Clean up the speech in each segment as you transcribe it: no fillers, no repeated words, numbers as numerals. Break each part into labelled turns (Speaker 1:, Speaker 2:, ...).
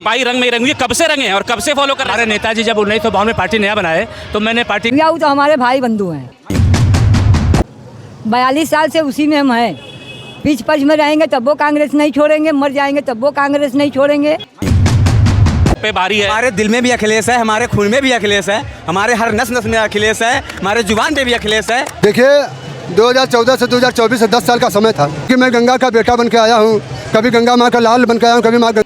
Speaker 1: भाई रंग में रंग कब से रंगे हैं और कब से फॉलो कर रहे हैं?
Speaker 2: हमारे नेताजी जब 1952 में पार्टी नया बनाए तो मैंने पार्टी
Speaker 3: तो हमारे भाई बंधु हैं। 42 साल से उसी में हम हैं। बीच पच में रहेंगे तब वो कांग्रेस नहीं छोड़ेंगे, मर जाएंगे तब वो कांग्रेस नहीं छोड़ेंगे।
Speaker 1: पे बारी है।
Speaker 4: हमारे दिल में भी अखिलेश है, हमारे खून में भी अखिलेश है, हमारे हर नस नस में अखिलेश है, हमारे जुबान पे भी अखिलेश है।
Speaker 5: देखिए 2014 से 2024 से 10 साल का समय था कि मैं गंगा का बेटा बन के आया हूँ, कभी गंगा माँ का लाल बन के आया हूँ, कभी माँ का।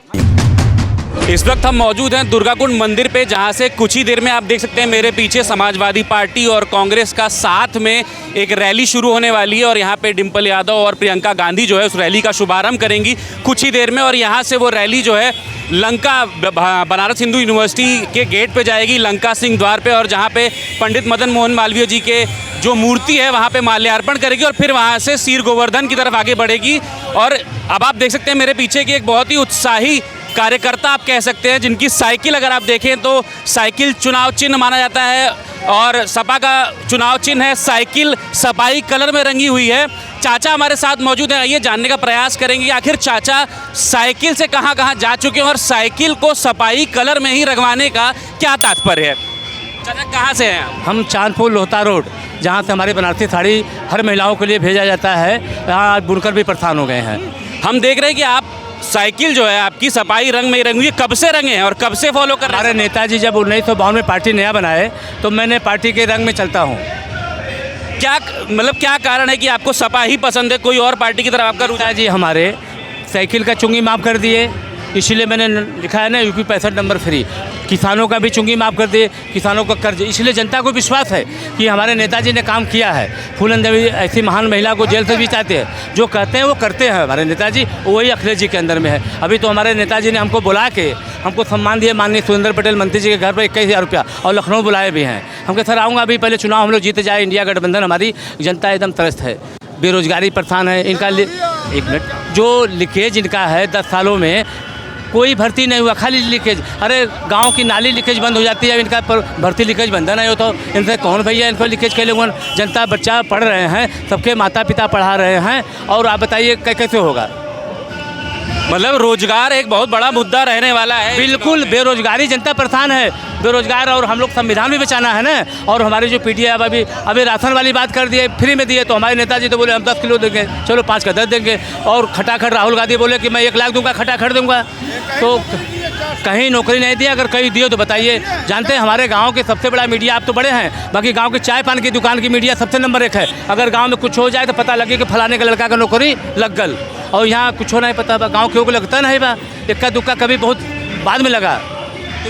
Speaker 1: इस वक्त हम मौजूद हैं दुर्गाकुंड मंदिर पे, जहां से कुछ ही देर में आप देख सकते हैं मेरे पीछे समाजवादी पार्टी और कांग्रेस का साथ में एक रैली शुरू होने वाली है और यहां पे डिम्पल यादव और प्रियंका गांधी जो है उस रैली का शुभारंभ करेंगी कुछ ही देर में। और यहां से वो रैली जो है लंका बनारस हिंदू यूनिवर्सिटी के गेट पे जाएगी, लंका सिंह द्वार पे, और जहां पे पंडित मदन मोहन मालवीय जी के जो मूर्ति है वहाँ पे माल्यार्पण करेगी और फिर वहाँ से सीर गोवर्धन की तरफ आगे बढ़ेगी। और अब आप देख सकते हैं मेरे पीछे की एक बहुत ही उत्साही कार्यकर्ता आप कह सकते हैं, जिनकी साइकिल अगर आप देखें तो साइकिल चुनाव चिन्ह माना जाता है और सपा का चुनाव चिन्ह है। साइकिल सपाई कलर में रंगी हुई है। चाचा हमारे साथ मौजूद हैं, आइए जानने का प्रयास करेंगे आखिर चाचा साइकिल से कहाँ कहाँ जा चुके हैं और साइकिल को सपाई कलर में ही रंगवाने का क्या तात्पर्य है। चाचा कहाँ से हैं?
Speaker 2: हम चांदपुर लोहता रोड, जहाँ से हमारी बनारसी साड़ी हर महिलाओं के लिए भेजा जाता है, यहाँ बुनकर भी परेशान हो गए हैं।
Speaker 1: हम देख रहे हैं कि आप साइकिल जो है आपकी सपाई रंग में रंगी, कब से रंगे हैं और कब से फॉलो कर रहे हैं?
Speaker 2: हमारे नेताजी जब 1952 में पार्टी नया बनाए तो मैंने पार्टी के रंग में चलता हूँ।
Speaker 1: क्या मतलब क्या कारण है कि आपको सपा ही पसंद है, कोई और पार्टी की तरफ आपका रुझान?
Speaker 2: जी हमारे साइकिल का चुंगी माफ़ कर दिए, इसलिए मैंने लिखा है ना यूपी 65 नंबर फ्री। किसानों का भी चुंगी माफ़ कर दिए, किसानों का कर्ज, इसलिए जनता को विश्वास है कि हमारे नेताजी ने काम किया है। फूलन देवी ऐसी महान महिला को जेल से भी चाहते हैं, जो कहते हैं वो करते हैं हमारे नेताजी, वही अखिलेश जी के अंदर में है। अभी तो हमारे नेताजी ने हमको बुला के हमको सम्मान दिए, माननीय सुरेंद्र पटेल मंत्री जी के घर पर 21,000 रुपया, और लखनऊ बुलाए भी हैं। हम कह सर आऊँगा, अभी पहले चुनाव हम लोग जीते जाए, इंडिया गठबंधन, हमारी जनता एकदम त्रस्त है, बेरोजगारी परेशान है इनका। एक मिनट, जो लीकेज इनका है 10 सालों में कोई भर्ती नहीं हुआ, खाली लीकेज। अरे गांव की नाली लीकेज बंद हो जाती है, इनका पर भर्ती लीकेज बंद नहीं हो तो इनसे कौन भैया इनको लीकेज के लिए? जनता बच्चा पढ़ रहे हैं, सबके माता पिता पढ़ा रहे हैं, और आप बताइए कैसे होगा?
Speaker 1: मतलब रोजगार एक बहुत बड़ा मुद्दा रहने वाला है।
Speaker 2: बिल्कुल, बेरोजगारी, जनता परेशान है, बेरोजगार। और हम लोग संविधान भी बचाना है ना। और हमारी जो पीढ़ी है अभी राशन वाली बात कर दिए, फ्री में दिए, तो हमारे नेताजी तो बोले हम 10 किलो देंगे, चलो 5 का 10 देंगे। और खटाखट राहुल गांधी बोले कि मैं 1 लाख दूंगा, खटाखट दूंगा। तो कहीं नौकरी नहीं दी, अगर कहीं दिए तो बताइए। जानते हैं हमारे गांव के सबसे बड़ा मीडिया, आप तो बड़े हैं, बाकी गांव के चाय पान की दुकान की मीडिया सबसे नंबर 1 है। अगर गांव में कुछ हो जाए तो पता लगे कि फलाने का लड़का का नौकरी लग गल, और यहाँ कुछ हो नहीं पता, गांव के लोगों को लगता नहीं बा, इक्का दुक्का कभी बहुत बाद में लगा।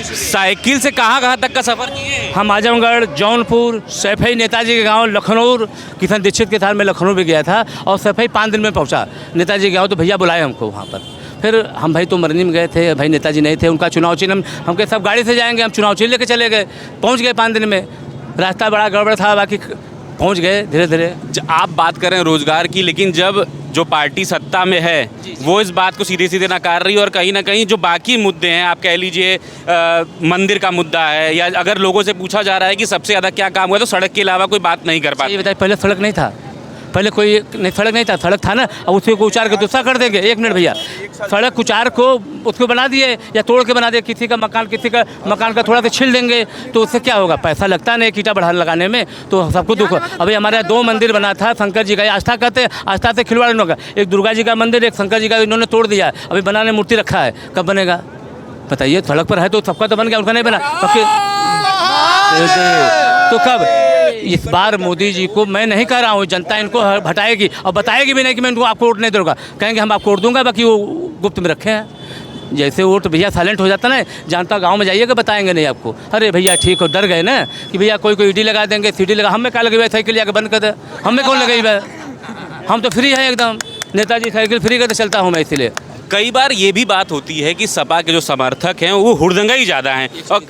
Speaker 1: साइकिल से कहाँ कहाँ तक का सफ़र किए?
Speaker 2: हम आजमगढ़, जौनपुर, सैफई नेताजी के गांव, लखनऊ, किशन दीक्षित के साथ में लखनऊ भी गया था, और सैफई 5 दिन में पहुंचा नेताजी के गाँव। तो भैया बुलाए हमको वहाँ पर, फिर हम भाई तो मरनी में गए थे, भाई नेताजी नहीं थे, उनका चुनाव चिन्ह हम के सब गाड़ी से जाएंगे, हम चुनाव चिन्ह लेके चले गए, पहुँच गए 5 दिन में। रास्ता बड़ा गड़बड़ था, बाकी पहुँच गए धीरे धीरे।
Speaker 1: आप बात कर रहे हैं रोजगार की, लेकिन जब जो पार्टी सत्ता में है वो इस बात को सीधे सीधे नकार रही है, और कहीं ना कहीं जो बाकी मुद्दे हैं, आप कह लीजिए मंदिर का मुद्दा है, या अगर लोगों से पूछा जा रहा है कि सबसे ज़्यादा क्या काम हुआ, तो सड़क के अलावा कोई बात नहीं कर पाते।
Speaker 2: बताइए, पहले सड़क नहीं था, पहले कोई नहीं, सड़क नहीं था, सड़क था ना, अब उसी को उचार के दूसरा कर देंगे। 1 मिनट भैया, सड़क उचार को उसको बना दिए या तोड़ के बना दिए, किसी का मकान का थोड़ा सा छील देंगे, तो उससे क्या होगा? पैसा लगता नहीं ईंटा बढ़ाने लगाने में, तो सबको दुख। अभी हमारे यहाँ 2 मंदिर बना था, शंकर जी का, आस्था कहते हैं, आस्था से खिलवाड़ नहीं होगा। एक दुर्गा जी का मंदिर, एक शंकर जी का, इन्होंने तोड़ दिया, अभी बनाने मूर्ति रखा है, कब बनेगा बताइए? सड़क पर है तो सबका तो बन गया, उनका नहीं बना, तो कब? इस बार मोदी जी को मैं नहीं कह रहा हूँ, जनता इनको हटाएगी और बताएगी भी नहीं कि मैं इनको आपको वोट नहीं दूंगा, कहेंगे हम आपको वोट दूंगा, बाकी वो गुप्त में रखे हैं। जैसे वोट भैया साइलेंट हो जाता ना, जानता गांव में जाइएगा, बताएंगे नहीं आपको। अरे भैया ठीक हो, डर गए ना कि भैया कोई ईडी लगा देंगे, सीडी लगा, हमें क्या लगे साइकिल आके बंद कर दे, हमें कौन लगेगी भाई? हम तो फ्री हैं एकदम, नेताजी साइकिल फ्री करके चलता हूँ मैं, इसीलिए।
Speaker 1: कई बार ये भी बात होती है कि सपा के जो समर्थक हैं वो हुड़दंगा ही ज़्यादा हैं, और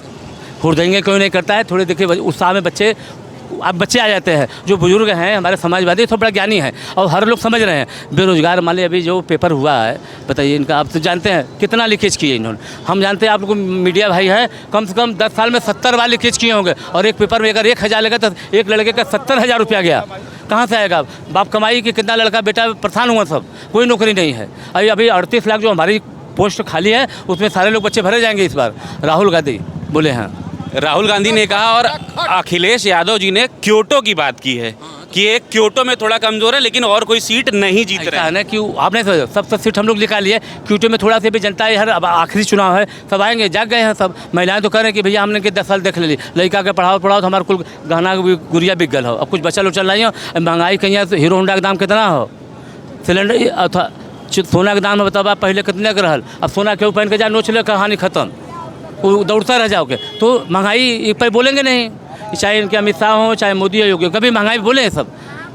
Speaker 2: हुड़दंगे कोई नहीं करता है। थोड़े देखिए उत्साह में बच्चे आ जाते हैं, जो बुजुर्ग हैं हमारे समाजवादी तो बड़ा ज्ञानी हैं, और हर लोग समझ रहे हैं। बेरोजगार मान लीजिए अभी जो पेपर हुआ है, बताइए इनका, आप तो जानते हैं कितना लीकेज किए इन्होंने। हम जानते हैं, आप लोग मीडिया भाई हैं, कम से कम 10 साल में 70 बार लीकेज किए होंगे, और एक पेपर में अगर 1,000 लगा तो एक लड़के का 70,000 रुपया गया। कहाँ से आएगा? बाप कमाई कि कितना लड़का बेटा परेशान हुआ, सब कोई नौकरी नहीं है। अभी 38 लाख जो हमारी पोस्ट खाली है, उसमें सारे लोग बच्चे भरे जाएंगे इस बार, राहुल गांधी बोले हैं।
Speaker 1: राहुल गांधी ने कहा और अखिलेश यादव जी ने क्योटो की बात की है कि एक क्योटो में थोड़ा कमजोर है लेकिन और कोई सीट नहीं जीत रहे
Speaker 2: है ना कि आपने सब सीट हम लोग निकाल लिए, क्योटो में थोड़ा सा भी जनता है, हर अब आखिरी चुनाव है, सब आएंगे, जाग गए हैं सब। महिलाएं तो कह रहे हैं कि भैया हमने के 10 साल देख ली, लड़का के पढ़ाओ तो हमारे कुल गहना गुड़िया बिक गल हो, अब कुछ बचल उचल नहीं हो, महंगाई कहीं है, हीरो होंडा का दाम कितना हो, सिलेंडर अथवा सोना के दाम में बताओ पहले कितने के रहल, अब सोना क्यों पहन के जा नोच ले, कहानी खत्म, वो दौड़ता रह जाओगे तो महंगाई एक पर बोलेंगे नहीं, चाहे इनके अमित शाह हो चाहे मोदी हो, योगी कभी महंगाई बोले हैं सब।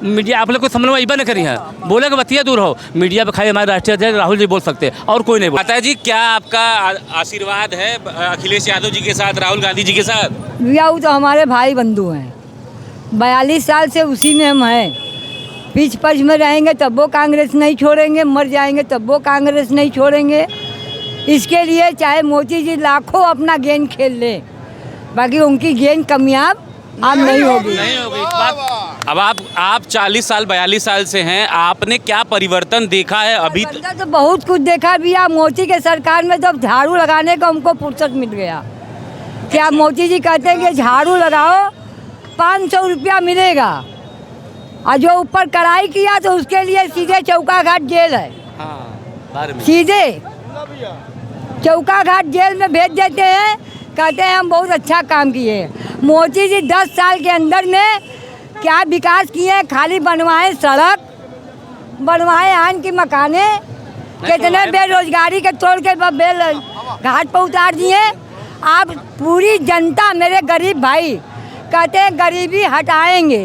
Speaker 2: मीडिया आप लोग को समझ में इबा नहीं करी है, बोले कि बतिया दूर हो, मीडिया पे खाली हमारे राष्ट्रीय अध्यक्ष राहुल जी बोल सकते हैं और कोई नहीं बोल।
Speaker 1: माता जी क्या आपका आशीर्वाद है अखिलेश यादव जी के साथ, राहुल गांधी जी के साथ?
Speaker 3: भैया वो तो हमारे भाई बंधु हैं, 42 साल से उसी में हम हैं, बीच पक्ष में रहेंगे तब वो कांग्रेस नहीं छोड़ेंगे, मर जाएंगे तब वो कांग्रेस नहीं छोड़ेंगे। इसके लिए चाहे मोदी जी लाखों अपना गेम खेल ले, बाकी उनकी गेम कामयाब अब नहीं होगी।
Speaker 1: अब आप 40 साल 42 साल से हैं, आपने क्या परिवर्तन देखा है अभी तक?
Speaker 3: तो बहुत कुछ देखा भैया, मोदी के सरकार में जब झाड़ू लगाने का हमको फुर्सत मिल गया, क्या मोदी जी कहते हैं कि झाड़ू लगाओ 500 रुपया मिलेगा, और जो ऊपर कड़ाई किया तो उसके लिए सीधे चौका घाट जेल है, सीधे चौका घाट जेल में भेज देते हैं, कहते हैं हम बहुत अच्छा काम किए। मोदी जी 10 साल के अंदर में क्या विकास किए, खाली बनवाए सड़क, बनवाए आन की मकाने, कितने बेरोजगारी के तोड़ के बेल घाट पर उतार दिए। आप पूरी जनता, मेरे गरीब भाई कहते हैं गरीबी हटाएंगे,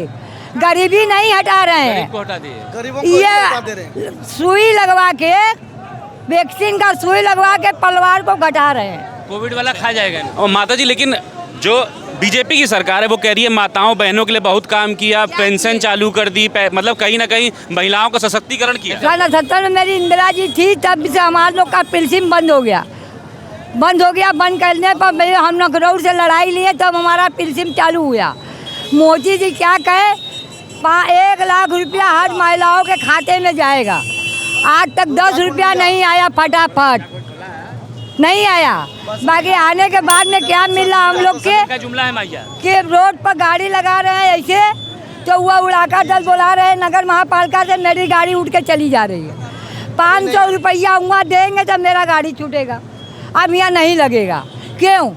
Speaker 3: गरीबी नहीं हटा रहे हैं, ये सुई लगवा के, वैक्सीन का सुई लगवा के परिवार को घटा रहे हैं,
Speaker 2: कोविड वाला खा जाएगा।
Speaker 1: और माता जी लेकिन जो बीजेपी की सरकार है वो कह रही है माताओं बहनों के लिए बहुत काम किया, पेंशन चालू कर दी, मतलब कहीं ना कहीं महिलाओं का सशक्तिकरण किया। 1970
Speaker 3: में मेरी इंदिरा जी थी, तब से हमारे लोग का पेंशन बंद हो गया, बंद करने पर हम नौकरों से लड़ाई लिए तब हमारा पेंशन चालू हुआ। मोदी जी क्या कहे, 1 लाख रुपया हर महिलाओं के खाते में जाएगा, आज तक 10 रुपया नहीं आया, फटाफट नहीं आया। बाकी आने के बाद में क्या मिला हम लोग के
Speaker 2: जुमला है माइया
Speaker 3: कि रोड पर गाड़ी लगा रहे हैं ऐसे, तो हुआ उड़ाका दल बुला रहे हैं, नगर महापालिका से मेरी गाड़ी उठ के चली जा रही है, 500 रुपया वहाँ देंगे तब मेरा गाड़ी छूटेगा, अब यहाँ नहीं लगेगा, क्यों?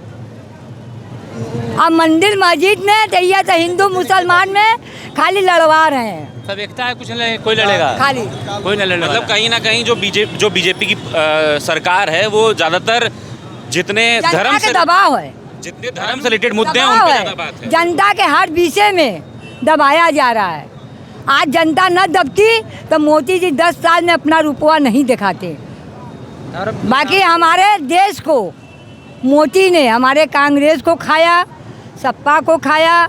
Speaker 3: अब मंदिर मस्जिद में तो ये तो हिंदू मुसलमान में खाली लड़वा रहे हैं,
Speaker 2: सब एकता है, कुछ नहीं, कोई लड़ेगा
Speaker 3: खाली
Speaker 2: कोई नहीं लड़ेगा।
Speaker 1: मतलब कहीं ना कहीं जो बीजेपी की सरकार है वो ज्यादातर जितने धर्म से
Speaker 3: दबाव है,
Speaker 1: जितने धर्म से रिलेटेड मुद्दे हैं उन पे ज्यादा बात है,
Speaker 3: जनता के हर विषय में दबाया जा रहा है। आज जनता न दबती तो मोदी जी 10 साल में अपना रुपया नहीं दिखाते। बाकी हमारे देश को मोदी ने, हमारे कांग्रेस को खाया, सपा को खाया,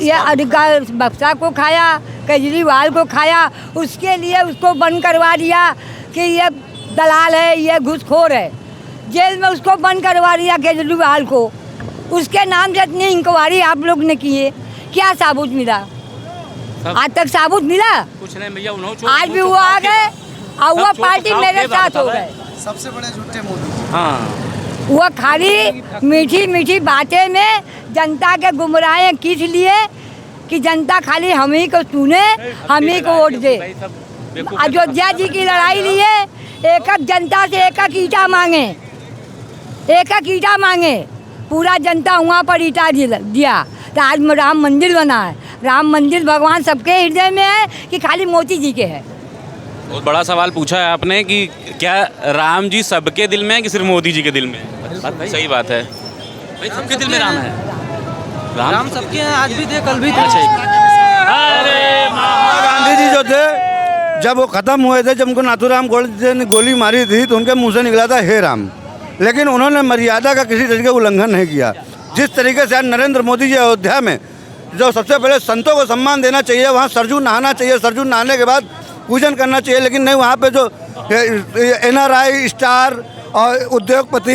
Speaker 3: ये अधिकार बक्सा को खाया, केजरीवाल को खाया, उसके लिए उसको बंद करवा दिया कि ये दलाल है, ये घूसखोर है, जेल में उसको बंद करवा दिया केजरीवाल को। उसके नाम से इतनी इंक्वायरी आप लोग ने किए, क्या साबुत मिला? आज तक साबुत मिला
Speaker 2: कुछ नहीं भैया,
Speaker 3: आज भी वो आ गए और वो पार्टी मेरे साथ हो गए।
Speaker 6: सबसे बड़े झूठे मोदी।
Speaker 2: हाँ,
Speaker 3: वो खाली मीठी मीठी बातें में जनता के गुमराहें किस लिए कि जनता खाली हम ही को सुने, हम ही को वोट दे। अयोध्या जी की लड़ाई लिए एक जनता से एक ईटा मांगे, एक ईटा मांगे, पूरा जनता वहाँ पर ईटा दिया, तो आज राम मंदिर बना है। राम मंदिर भगवान सबके हृदय में है कि खाली मोदी जी के है?
Speaker 1: बहुत बड़ा सवाल पूछा है आपने कि क्या राम जी सबके दिल में है कि सिर्फ मोदी जी के दिल में? सही बात है
Speaker 2: भाई, सबके दिल में राम है,
Speaker 6: राम सबके हैं, आज भी थे, कल भी थे।
Speaker 7: गांधी जी जो थे, जब वो खत्म हुए थे, जब उनको नाथूराम गोडसे ने गोली मारी थी तो उनके मुंह से निकला था हे राम, लेकिन उन्होंने मर्यादा का किसी तरीके उल्लंघन नहीं किया। जिस तरीके से आज नरेंद्र मोदी जी अयोध्या में जो सबसे पहले संतों को सम्मान देना चाहिए, वहाँ सरजू नहाना चाहिए, सरजू नहाने के बाद पूजन करना चाहिए, लेकिन नहीं, वहाँ पे जो NRI स्टार और उद्योगपति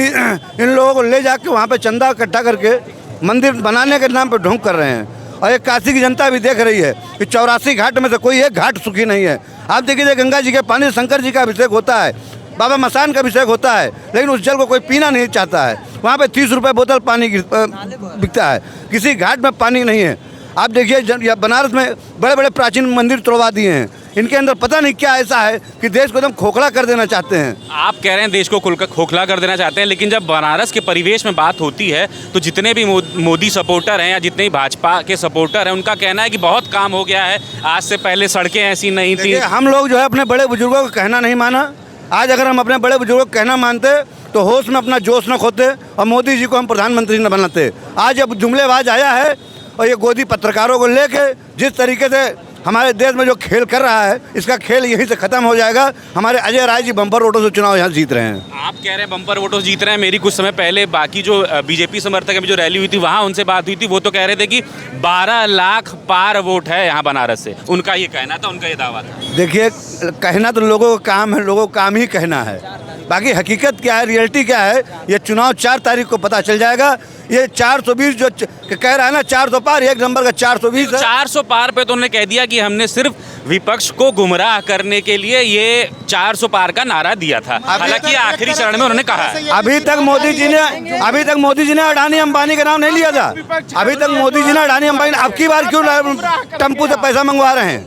Speaker 7: इन लोगों को ले जाके वहाँ पे चंदा इकट्ठा करके मंदिर बनाने के नाम पे ढोंग कर रहे हैं। और एक काशी की जनता भी देख रही है कि 84 घाट में से कोई एक घाट सुखी नहीं है। आप देखिए गंगा जी के पानी से शंकर जी का अभिषेक होता है, बाबा मसान का अभिषेक होता है, लेकिन उस जल को कोई पीना नहीं चाहता है। वहाँ पे 30 रुपये बोतल पानी बिकता है, किसी घाट में पानी नहीं है। आप देखिए बनारस में बड़े बड़े प्राचीन मंदिर तोड़वा दिए हैं, इनके अंदर पता नहीं क्या ऐसा है कि देश को एकदम खोखला कर देना चाहते हैं।
Speaker 1: आप कह रहे हैं देश को खोखला कर देना चाहते हैं, लेकिन जब बनारस के परिवेश में बात होती है तो जितने भी मोदी सपोर्टर हैं या जितने भी भाजपा के सपोर्टर हैं, उनका कहना है कि बहुत काम हो गया है, आज से पहले सड़कें ऐसी नहीं थी।
Speaker 7: हम लोग जो है अपने बड़े बुजुर्गों का कहना नहीं माना। आज अगर हम अपने बड़े बुजुर्गों का कहना मानते तो होश में अपना जोश न खोते और मोदी जी को हम प्रधानमंत्री न बनाते। आज जब जुमलेबाज आया है और ये गोदी पत्रकारों को लेके जिस तरीके से हमारे देश में जो खेल कर रहा है, इसका खेल यहीं से ख़त्म हो जाएगा। हमारे अजय राय जी बम्पर वोटों से चुनाव यहाँ जीत रहे हैं।
Speaker 1: आप कह रहे हैं बम्पर वोटों से जीत रहे हैं। मेरी कुछ समय पहले बाकी जो बीजेपी समर्थक अभी जो रैली हुई थी वहाँ उनसे बात हुई थी, वो तो कह रहे थे कि 12 लाख पार वोट है यहाँ बनारस से। उनका ये कहना था, उनका ये दावा था।
Speaker 7: देखिए, कहना तो लोगों का काम है, लोगों का काम ही कहना है, बाकी हकीकत क्या है, रियलिटी क्या है, ये चुनाव 4 तारीख को पता चल जाएगा। ये 420 जो कह रहा है ना, 400 पार, एक नंबर का 420 है।
Speaker 1: 400 पार पे तो उन्होंने कह दिया कि हमने सिर्फ विपक्ष को गुमराह करने के लिए ये 400 पार का नारा दिया था। हालांकि आखिरी चरण में उन्होंने कहा है।
Speaker 7: अभी तक मोदी जी ने अडानी अंबानी का नाम नहीं लिया था। अभी तक मोदी जी ने अडानी अंबानी, अब की बार क्यों टेम्पू से पैसा मंगवा रहे हैं?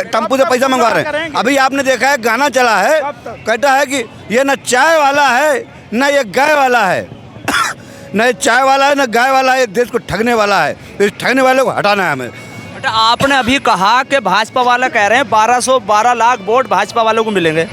Speaker 7: टेम्पू से पैसा मंगवा रहे हैं। अभी आपने देखा है, गाना चला है, कहता है कि ये न चाय वाला है न ये गाय वाला है, न ये चाय वाला है न गाय वाला है, देश को ठगने वाला है। इस ठगने वाले को हटाना है हमें।
Speaker 6: बेटा, आपने अभी कहा कि भाजपा वाला कह रहे हैं 12 लाख वोट भाजपा वालों को मिलेंगे।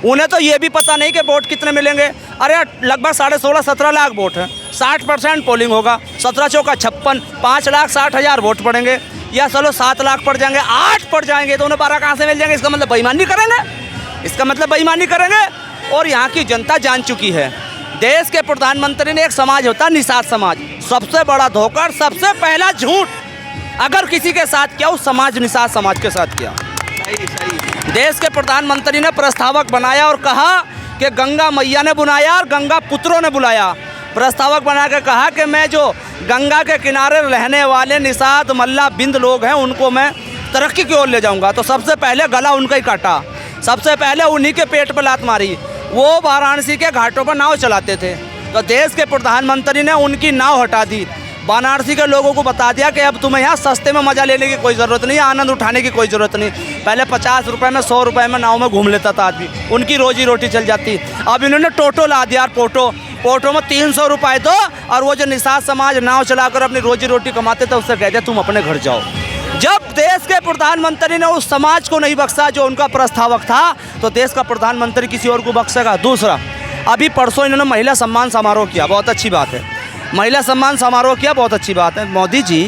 Speaker 6: उन्हें तो ये भी पता नहीं कि वोट कितने मिलेंगे। अरे लगभग 16.5-17 लाख वोट है, 60% पोलिंग होगा, 17 चौका 56, 5,60,000 वोट पड़ेंगे। या चलो 7 लाख पड़ जाएंगे, 8 पड़ जाएंगे तो उन्हें 12 कहाँ से मिल जाएंगे? इसका मतलब बेईमानी करेंगे, इसका मतलब बेईमानी करेंगे। और यहाँ की जनता जान चुकी है, देश के प्रधानमंत्री ने एक समाज होता है निषाद समाज, सबसे बड़ा धोखा, सबसे पहला झूठ अगर किसी के साथ किया, उस समाज निषाद समाज के साथ किया। सही। देश के प्रधानमंत्री ने प्रस्तावक बनाया और कहा कि गंगा मैया ने बुलाया और गंगा पुत्रों ने बुलाया। प्रस्तावक बना के कहा कि मैं जो गंगा के किनारे रहने वाले निषाद मल्ला बिंद लोग हैं उनको मैं तरक्की की ओर ले जाऊंगा। तो सबसे पहले गला उनका ही काटा, सबसे पहले उन्हीं के पेट पर लात मारी। वो वाराणसी के घाटों पर नाव चलाते थे, तो देश के प्रधानमंत्री ने उनकी नाव हटा दी। वाराणसी के लोगों को बता दिया कि अब तुम्हें यहाँ सस्ते में मज़ा लेने की कोई ज़रूरत नहीं, आनंद उठाने की कोई ज़रूरत नहीं। पहले 50 रुपये में 100 रुपये में नाव में घूम लेता था आदमी, उनकी रोजी रोटी चल जाती। अब इन्होंने टोटो ला दिया, पोटो में 300 रुपये दो, और वो जो निषाद समाज नाव चलाकर अपनी रोजी रोटी कमाते थे उससे कहते तुम अपने घर जाओ। जब देश के प्रधानमंत्री ने उस समाज को नहीं बख्शा जो उनका प्रस्तावक था, तो देश का प्रधानमंत्री किसी और को बख्शेगा? दूसरा, अभी परसों इन्होंने महिला सम्मान समारोह किया, बहुत अच्छी बात है। महिला सम्मान समारोह किया, बहुत अच्छी बात है। मोदी जी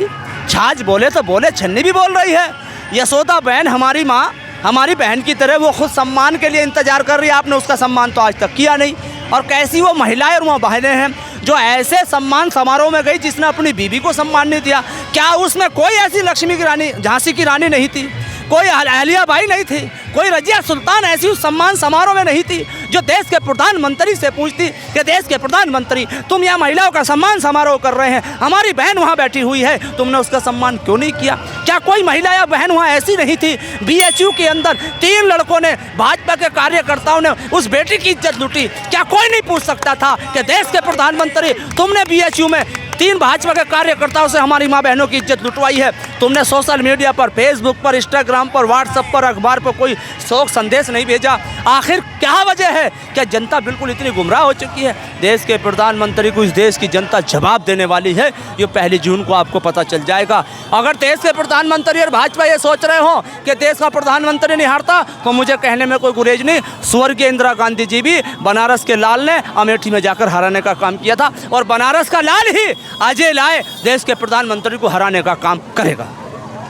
Speaker 6: छाछ बोले तो बोले, छन्नी भी बोल रही है। यशोदा बहन हमारी माँ, हमारी बहन की तरह, वो खुद सम्मान के लिए इंतजार कर रही है, आपने उसका सम्मान तो आज तक किया नहीं। और कैसी वो महिलाएं और वो बहनें हैं जो ऐसे सम्मान समारोह में गई जिसने अपनी बीवी को सम्मान नहीं दिया। क्या उसमें कोई ऐसी लक्ष्मी की रानी, झांसी की रानी नहीं थी? कोई अहलिया बाई नहीं थी? कोई रजिया सुल्तान ऐसी उस सम्मान समारोह में नहीं थी जो देश के प्रधानमंत्री से पूछती कि देश के प्रधानमंत्री तुम यहाँ महिलाओं का सम्मान समारोह कर रहे हैं, हमारी बहन वहाँ बैठी हुई है, तुमने उसका सम्मान क्यों नहीं किया? क्या कोई महिला या बहन वहाँ ऐसी नहीं थी? BHU के अंदर 3 लड़कों ने, भाजपा के कार्यकर्ताओं ने उस बेटी की इज्जत लूटी। क्या कोई नहीं पूछ सकता था कि देश के प्रधानमंत्री तुमने BHU में 3 भाजपा के कार्यकर्ताओं से हमारी माँ बहनों की इज्जत लुटवाई है? तुमने सोशल मीडिया पर, फेसबुक पर, इंस्टाग्राम पर, व्हाट्सएप पर, अखबार पर कोई शोक संदेश नहीं भेजा। आखिर क्या वजह है? क्या जनता बिल्कुल इतनी गुमराह हो चुकी है? देश के प्रधानमंत्री को इस देश की जनता जवाब देने वाली है, ये 1 जून को आपको पता चल जाएगा। अगर देश के प्रधानमंत्री और भाजपा ये सोच रहे हो कि देश का प्रधानमंत्री नहीं हारता, तो मुझे कहने में कोई गुरेज नहीं। स्वर्गीय इंदिरा गांधी जी भी बनारस के लाल ने अमेठी में जाकर हराने का काम किया था, और बनारस का लाल ही अजय लाए देश के प्रधानमंत्री को हराने का काम करेगा।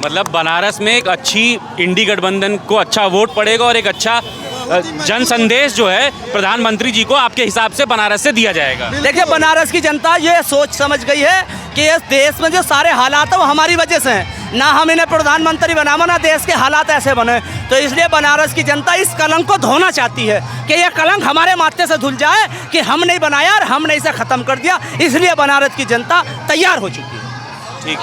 Speaker 1: मतलब बनारस में एक अच्छी इंडी गठबंधन को अच्छा वोट पड़ेगा और एक अच्छा जन संदेश जो है प्रधानमंत्री जी को आपके हिसाब से बनारस से दिया जाएगा।
Speaker 6: देखिए, बनारस की जनता ये सोच समझ गई है कि इस देश में जो सारे हालात हैं वो हमारी वजह से हैं। ना हम इन्हें प्रधानमंत्री बनावा, ना देश के हालात ऐसे बने। तो इसलिए बनारस की जनता इस कलंक को धोना चाहती है कि यह कलंक हमारे माथे से धुल जाए कि हम नहीं बनाया और हमने इसे ख़त्म कर दिया। इसलिए बनारस की जनता तैयार हो चुकी है।
Speaker 1: ठीक।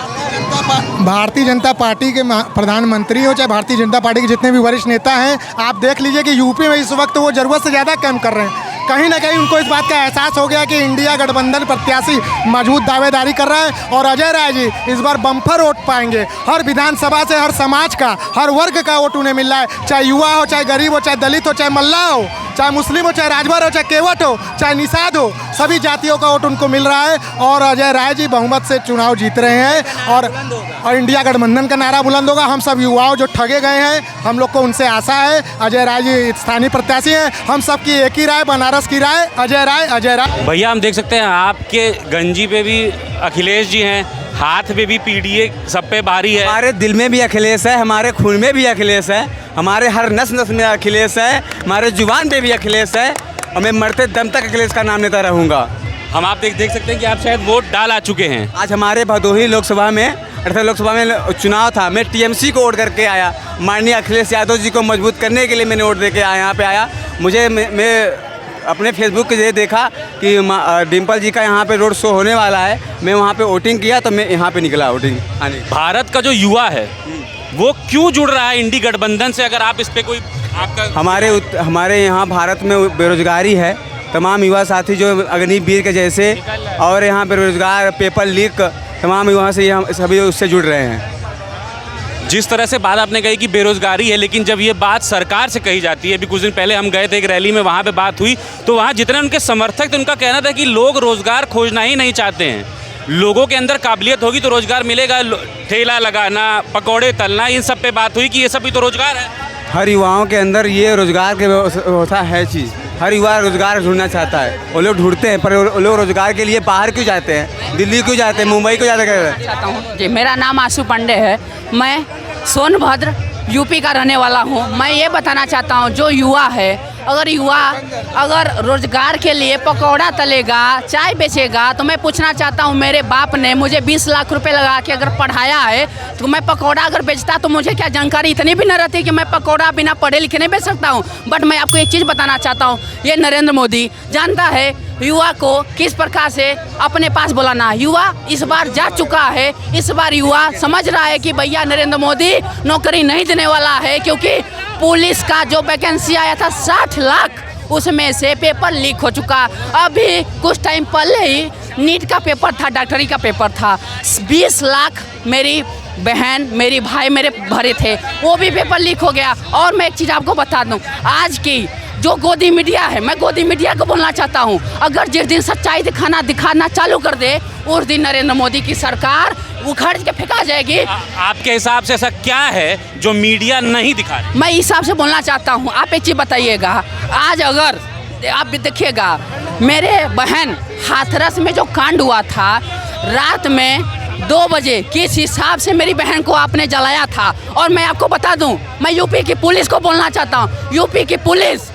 Speaker 8: भारतीय जनता पार्टी के प्रधानमंत्री हो चाहे भारतीय जनता पार्टी के जितने भी वरिष्ठ नेता हैं, आप देख लीजिए कि यूपी में इस वक्त वो ज़रूरत से ज़्यादा काम कर रहे हैं। कहीं ना कहीं उनको इस बात का एहसास हो गया कि इंडिया गठबंधन प्रत्याशी मजबूत दावेदारी कर रहा है और अजय राय जी इस बार बम्पर वोट पाएंगे। हर विधानसभा से हर समाज का, हर वर्ग का वोट उन्हें मिल रहा है, चाहे युवा हो, चाहे गरीब हो, चाहे दलित हो, चाहे मल्लाह हो, चाहे मुस्लिम हो, चाहे राजभर हो, चाहे केवट हो, चाहे निषाद हो, सभी जातियों का वोट उनको मिल रहा है और अजय राय जी बहुमत से चुनाव जीत रहे हैं और इंडिया गठबंधन का नारा बुलंद होगा। हम सब युवाओं जो ठगे गए हैं, हम लोग को उनसे आशा है। अजय राय जी स्थानीय प्रत्याशी हैं, हम सबकी एक ही राय, बनारस की राय, अजय राय, अजय राय।
Speaker 1: भैया हम देख सकते हैं आपके गंजी पे भी अखिलेश जी हैं, हाथ पे भी पीडीए सब पे भारी है।
Speaker 4: हमारे दिल में भी अखिलेश है, हमारे खून में भी अखिलेश है, हमारे हर नस नस में अखिलेश है, हमारे जुबान पे भी अखिलेश है और मैं मरते दम तक अखिलेश का नाम लेता रहूँगा।
Speaker 1: हम आप देख सकते हैं कि आप शायद वोट डाल आ चुके हैं।
Speaker 4: आज हमारे भदोही लोकसभा में 18 लोकसभा में चुनाव था, मैं टीएमसी को वोट करके आया। माननीय अखिलेश यादव जी को मजबूत करने के लिए मैंने वोट दे के आया, यहाँ पे आया। मुझे मैं अपने फेसबुक के जरिए देखा कि डिम्पल जी का यहाँ पे रोड शो होने वाला है, मैं वहाँ पे वोटिंग किया तो मैं यहाँ पे निकला वोटिंग आने।
Speaker 1: भारत का जो युवा है वो क्यों जुड़ रहा है इंडी गठबंधन से, अगर आप इस पे कोई आपका?
Speaker 4: हमारे यहाँ भारत में बेरोजगारी है, तमाम युवा साथी जो अग्निवीर के जैसे और यहाँ बेरोजगार, पेपर लीक, तमाम युवा से हम सभी उससे जुड़ रहे हैं।
Speaker 1: जिस तरह से बात आपने कही कि बेरोजगारी है, लेकिन जब ये बात सरकार से कही जाती है, अभी कुछ दिन पहले हम गए थे एक रैली में, वहाँ पे बात हुई तो वहाँ जितने उनके समर्थक थे उनका कहना था कि लोग रोज़गार खोजना ही नहीं चाहते हैं, लोगों के अंदर काबिलियत होगी तो रोज़गार मिलेगा। ठेला लगाना, पकौड़े तलना, इन सब पे बात हुई कि ये सब भी तो रोज़गार है।
Speaker 4: हर युवाओं के अंदर ये रोज़गार की व्यवस्था है चीज़, हर युवा रोज़गार ढूंढना चाहता है, वो लोग ढूंढते हैं, पर वो लोग रोज़गार के लिए बाहर क्यों जाते हैं, दिल्ली क्यों जाते हैं, मुंबई क्यों जाते हैं?
Speaker 9: जी, मेरा नाम आशु पांडे है, मैं सोनभद्र यूपी का रहने वाला हूँ। मैं ये बताना चाहता हूँ, जो युवा है, अगर रोजगार के लिए पकौड़ा तलेगा, चाय बेचेगा, तो मैं पूछना चाहता हूँ, मेरे बाप ने मुझे 20 लाख रुपए लगा के अगर पढ़ाया है, तो मैं पकौड़ा अगर बेचता तो मुझे क्या जानकारी इतनी भी न रहती कि मैं पकौड़ा बिना पढ़े लिखे नहीं बेच सकता हूँ। बट मैं आपको एक चीज़ बताना चाहता हूँ, ये नरेंद्र मोदी जानता है युवा को किस प्रकार से अपने पास बुलाना। युवा इस बार जा चुका है, इस बार युवा समझ रहा है कि भैया नरेंद्र मोदी नौकरी नहीं देने वाला है, क्योंकि पुलिस का जो वैकेंसी आया था 60 लाख, उसमें से पेपर लीक हो चुका। अभी कुछ टाइम पहले ही नीट का पेपर था, डॉक्टरी का पेपर था, 20 लाख मेरी बहन, मेरी भाई मेरे भरे थे, वो भी पेपर लीक हो गया। और मैं एक चीज़ आपको बता दूं, आज की जो गोदी मीडिया है, मैं गोदी मीडिया को बोलना चाहता हूं, अगर जिस दिन सच्चाई दिखाना चालू कर दे, उस दिन नरेंद्र मोदी की सरकार उखाड़ के फेंका जाएगी।
Speaker 1: आपके हिसाब से ऐसा क्या है जो मीडिया नहीं दिखा रही?
Speaker 9: मैं इस हिसाब से बोलना चाहता हूँ, आप एक चीज़ बताइएगा, आज अगर आप भी देखिएगा, मेरे बहन हाथरस में जो कांड हुआ था, रात में 2 बजे किस हिसाब से मेरी बहन को आपने जलाया था। और मैं आपको बता दूं, मैं यूपी की पुलिस को बोलना चाहता हूं, यूपी की पुलिस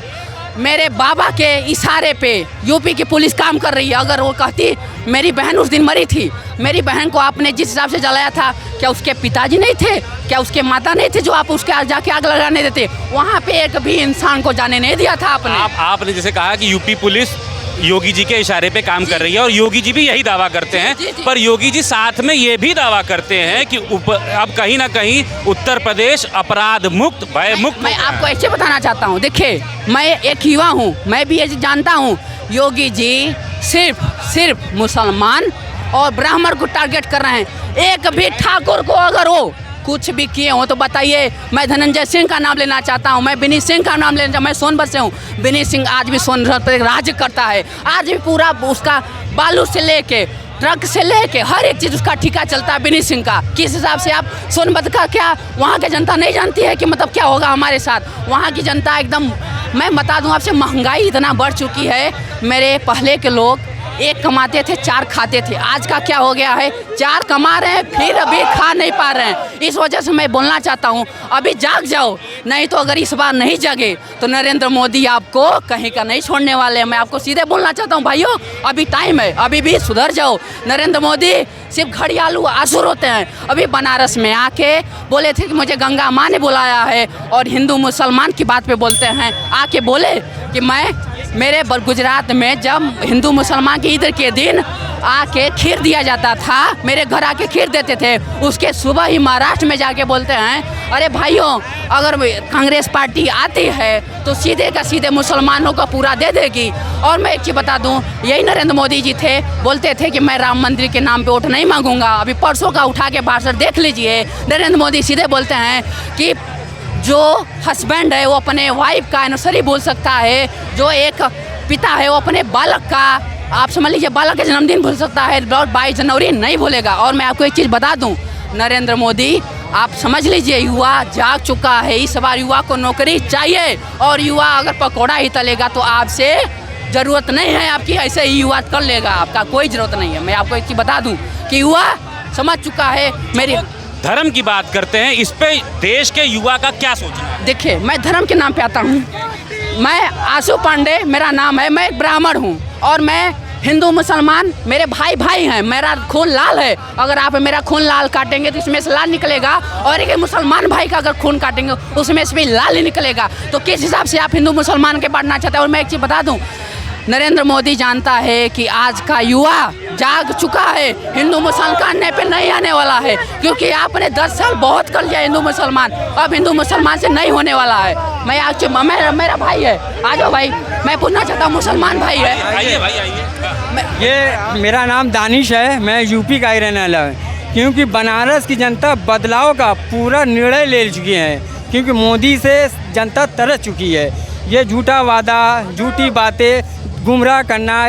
Speaker 9: मेरे बाबा के इशारे पे यूपी की पुलिस काम कर रही है। अगर वो कहती मेरी बहन उस दिन मरी थी, मेरी बहन को आपने जिस हिसाब से जलाया था, क्या उसके पिताजी नहीं थे, क्या उसके माता नहीं थे जो आप उसके जाके आग लगाने देते? वहाँ पे एक भी इंसान को जाने नहीं दिया था आपने।
Speaker 1: आपने जैसे कहा कि यूपी पुलिस योगी जी के इशारे पे काम कर रही है और योगी जी भी यही दावा करते हैं, पर योगी जी साथ में ये भी दावा करते हैं कि अब कहीं ना कहीं उत्तर प्रदेश अपराध मुक्त, भय मुक्त।
Speaker 9: मैं आपको ऐसे बताना चाहता हूँ, देखिए मैं एक युवा हूँ, मैं भी ये जानता हूँ, योगी जी सिर्फ मुसलमान और ब्राह्मण को टारगेट कर रहे हैं। एक भी ठाकुर को अगर वो कुछ भी किए हो तो बताइए। मैं धनंजय सिंह का नाम लेना चाहता हूँ, मैं विनीत सिंह का नाम लेना चाहता हूँ, मैं सोनभद्र से हूँ। विनीत सिंह आज भी सोनभद्र पर राज्य करता है, आज भी पूरा उसका बालू से लेके ट्रक से लेके हर एक चीज़ उसका ठिका चलता है विनीत सिंह का। किस हिसाब से आप सोनभद्र का, क्या वहाँ की जनता नहीं जानती है कि मतलब क्या होगा हमारे साथ? वहाँ की जनता एकदम, मैं बता दूँ आपसे, महंगाई इतना बढ़ चुकी है। मेरे पहले के लोग 1 कमाते थे 4 खाते थे, आज का क्या हो गया है, 4 कमा रहे हैं फिर अभी खा नहीं पा रहे हैं। इस वजह से मैं बोलना चाहता हूँ, अभी जाग जाओ, नहीं तो अगर इस बार नहीं जागे तो नरेंद्र मोदी आपको कहीं का नहीं छोड़ने वाले हैं। मैं आपको सीधे बोलना चाहता हूँ भाइयों, अभी टाइम है, अभी भी सुधर जाओ। नरेंद्र मोदी सिर्फ घड़ियालू आसुर होते हैं। अभी बनारस में आके बोले थे कि मुझे गंगा माँ ने बुलाया है और हिंदू मुसलमान की बात पे बोलते हैं, आके बोले कि मेरे गुजरात में जब हिंदू मुसलमान की ईद के दिन आके खीर दिया जाता था, मेरे घर आके खीर देते थे, उसके सुबह ही महाराष्ट्र में जाके बोलते हैं अरे भाइयों अगर कांग्रेस पार्टी आती है तो सीधे का सीधे मुसलमानों को पूरा दे देगी। और मैं एक चीज़ बता दूं, यही नरेंद्र मोदी जी थे, बोलते थे कि मैं राम मंदिर के नाम पे वोट नहीं मांगूंगा। अभी परसों का उठा के भाषण देख लीजिए, नरेंद्र मोदी सीधे बोलते हैं कि जो हस्बैंड है वो अपने वाइफ का एनिवर्सरी बोल सकता है, जो एक पिता है वो अपने बालक का, आप समझ लीजिए बालक का जन्मदिन भूल सकता है, 22 जनवरी नहीं भूलेगा। और मैं आपको एक चीज़ बता दूं, नरेंद्र मोदी आप समझ लीजिए युवा जाग चुका है, इस बार युवा को नौकरी चाहिए। और युवा अगर पकौड़ा ही तलेगा तो आपसे ज़रूरत नहीं है आपकी, ऐसे ही युवा कर लेगा, आपका कोई ज़रूरत नहीं है। मैं आपको एक चीज़ बता दूं कि युवा समझ चुका है। मेरी
Speaker 1: धर्म की बात करते हैं, इस पे देश के युवा का क्या सोचना है?
Speaker 9: देखिए मैं धर्म के नाम पे आता हूँ, मैं आशु पांडे मेरा नाम है, मैं एक ब्राह्मण हूँ और मैं हिंदू मुसलमान मेरे भाई भाई हैं, मेरा खून लाल है। अगर आप मेरा खून लाल काटेंगे तो इसमें से लाल निकलेगा, और एक मुसलमान भाई का अगर खून काटेंगे उसमें से भी लाल ही निकलेगा। तो किस हिसाब से आप हिंदू मुसलमान के बांटना चाहते हैं? और मैं एक चीज़ बता दूं, नरेंद्र मोदी जानता है कि आज का युवा जाग चुका है, हिंदू मुसलमान करने पे नहीं आने वाला है, क्योंकि आपने 10 साल बहुत कर लिया हिंदू मुसलमान, अब हिंदू मुसलमान से नहीं होने वाला है। मैं आज मेरा भाई है, आ जाओ भाई, मैं पूछना चाहता हूँ, मुसलमान भाई है।
Speaker 1: आइए भाई आइए।
Speaker 10: ये मेरा नाम दानिश है, मैं यूपी का ही रहने वाला हूँ, क्योंकि बनारस की जनता बदलाव का पूरा निर्णय ले चुकी है, क्योंकि मोदी से जनता तरस चुकी है। ये झूठा वादा, झूठी बातें, गुमराह करना,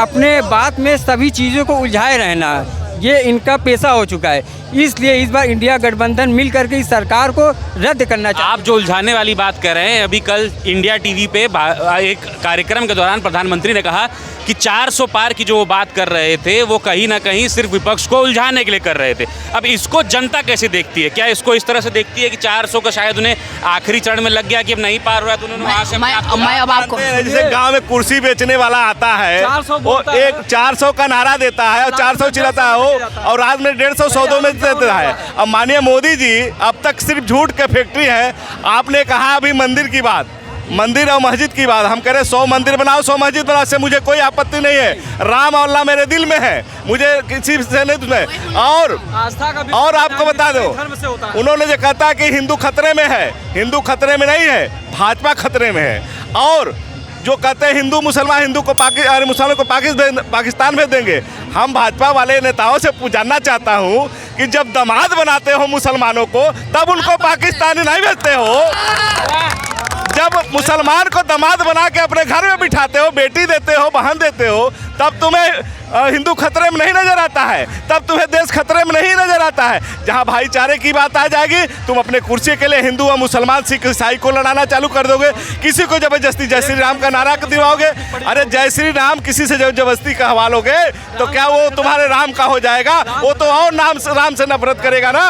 Speaker 10: अपने बात में सभी चीज़ों को उलझाए रहना, ये इनका पेशा हो चुका है। इसलिए इस बार इंडिया गठबंधन मिल करके इस सरकार को रद्द करना चाहिए।
Speaker 1: आप जो उलझाने वाली बात कर रहे हैं, अभी कल इंडिया टीवी पे एक कार्यक्रम के दौरान प्रधानमंत्री ने कहा कि 400 पार की जो वो बात कर रहे थे वो कहीं ना कहीं सिर्फ विपक्ष को उलझाने के लिए कर रहे थे। अब इसको जनता कैसे देखती है? क्या इसको इस तरह से देखती है कि 400 का शायद उन्हें आखिरी चरण में लग गया कि अब नहीं पार हो रहा, तो उन्होंने वहाँ से
Speaker 9: मैं अब आपको
Speaker 11: जैसे गांव में कुर्सी बेचने वाला आता है, वो एक 400 का नारा देता है और 400 चिल्लाता है वो, और रात में 150 सौदों में देता है। अब माननीय मोदी जी अब तक सिर्फ झूठ के फैक्ट्री है। आपने कहा अभी मंदिर की बात, मंदिर और मस्जिद की बात, हम कह रहे 100 मंदिर बनाओ, 100 मस्जिद बनाओ, से मुझे कोई आपत्ति नहीं है। राम और अल्लाह मेरे दिल में है, मुझे किसी से नहीं तुम्हें। और आपको बता दो, उन्होंने जो कहता है कि हिंदू खतरे में है, हिंदू खतरे में नहीं है, भाजपा खतरे में है। और जो कहते हैं हिंदू मुसलमान, हिंदू को मुसलमान को पाकिस्तान भेज देंगे, हम भाजपा वाले नेताओं से जानना चाहता हूँ कि जब दामाद बनाते हो मुसलमानों को तब उनको पाकिस्तानी नहीं भेजते हो। जब मुसलमान को दामाद बना के अपने घर में बिठाते हो, बेटी देते हो, बहन देते हो, तब तुम्हें हिंदू खतरे में नहीं नजर आता है, तब तुम्हें देश खतरे में नहीं नजर आता है। जहां भाईचारे की बात आ जाएगी, तुम अपने कुर्सी के लिए हिंदू और मुसलमान, सिख ईसाई को लड़ाना चालू कर दोगे, किसी को जबरदस्ती जय श्री राम का नारा दिवाओगे। अरे जय श्री राम किसी से जबरदस्ती कहवालोगे तो क्या वो तुम्हारे राम का हो जाएगा? वो तो और नाम से राम से नफरत करेगा ना।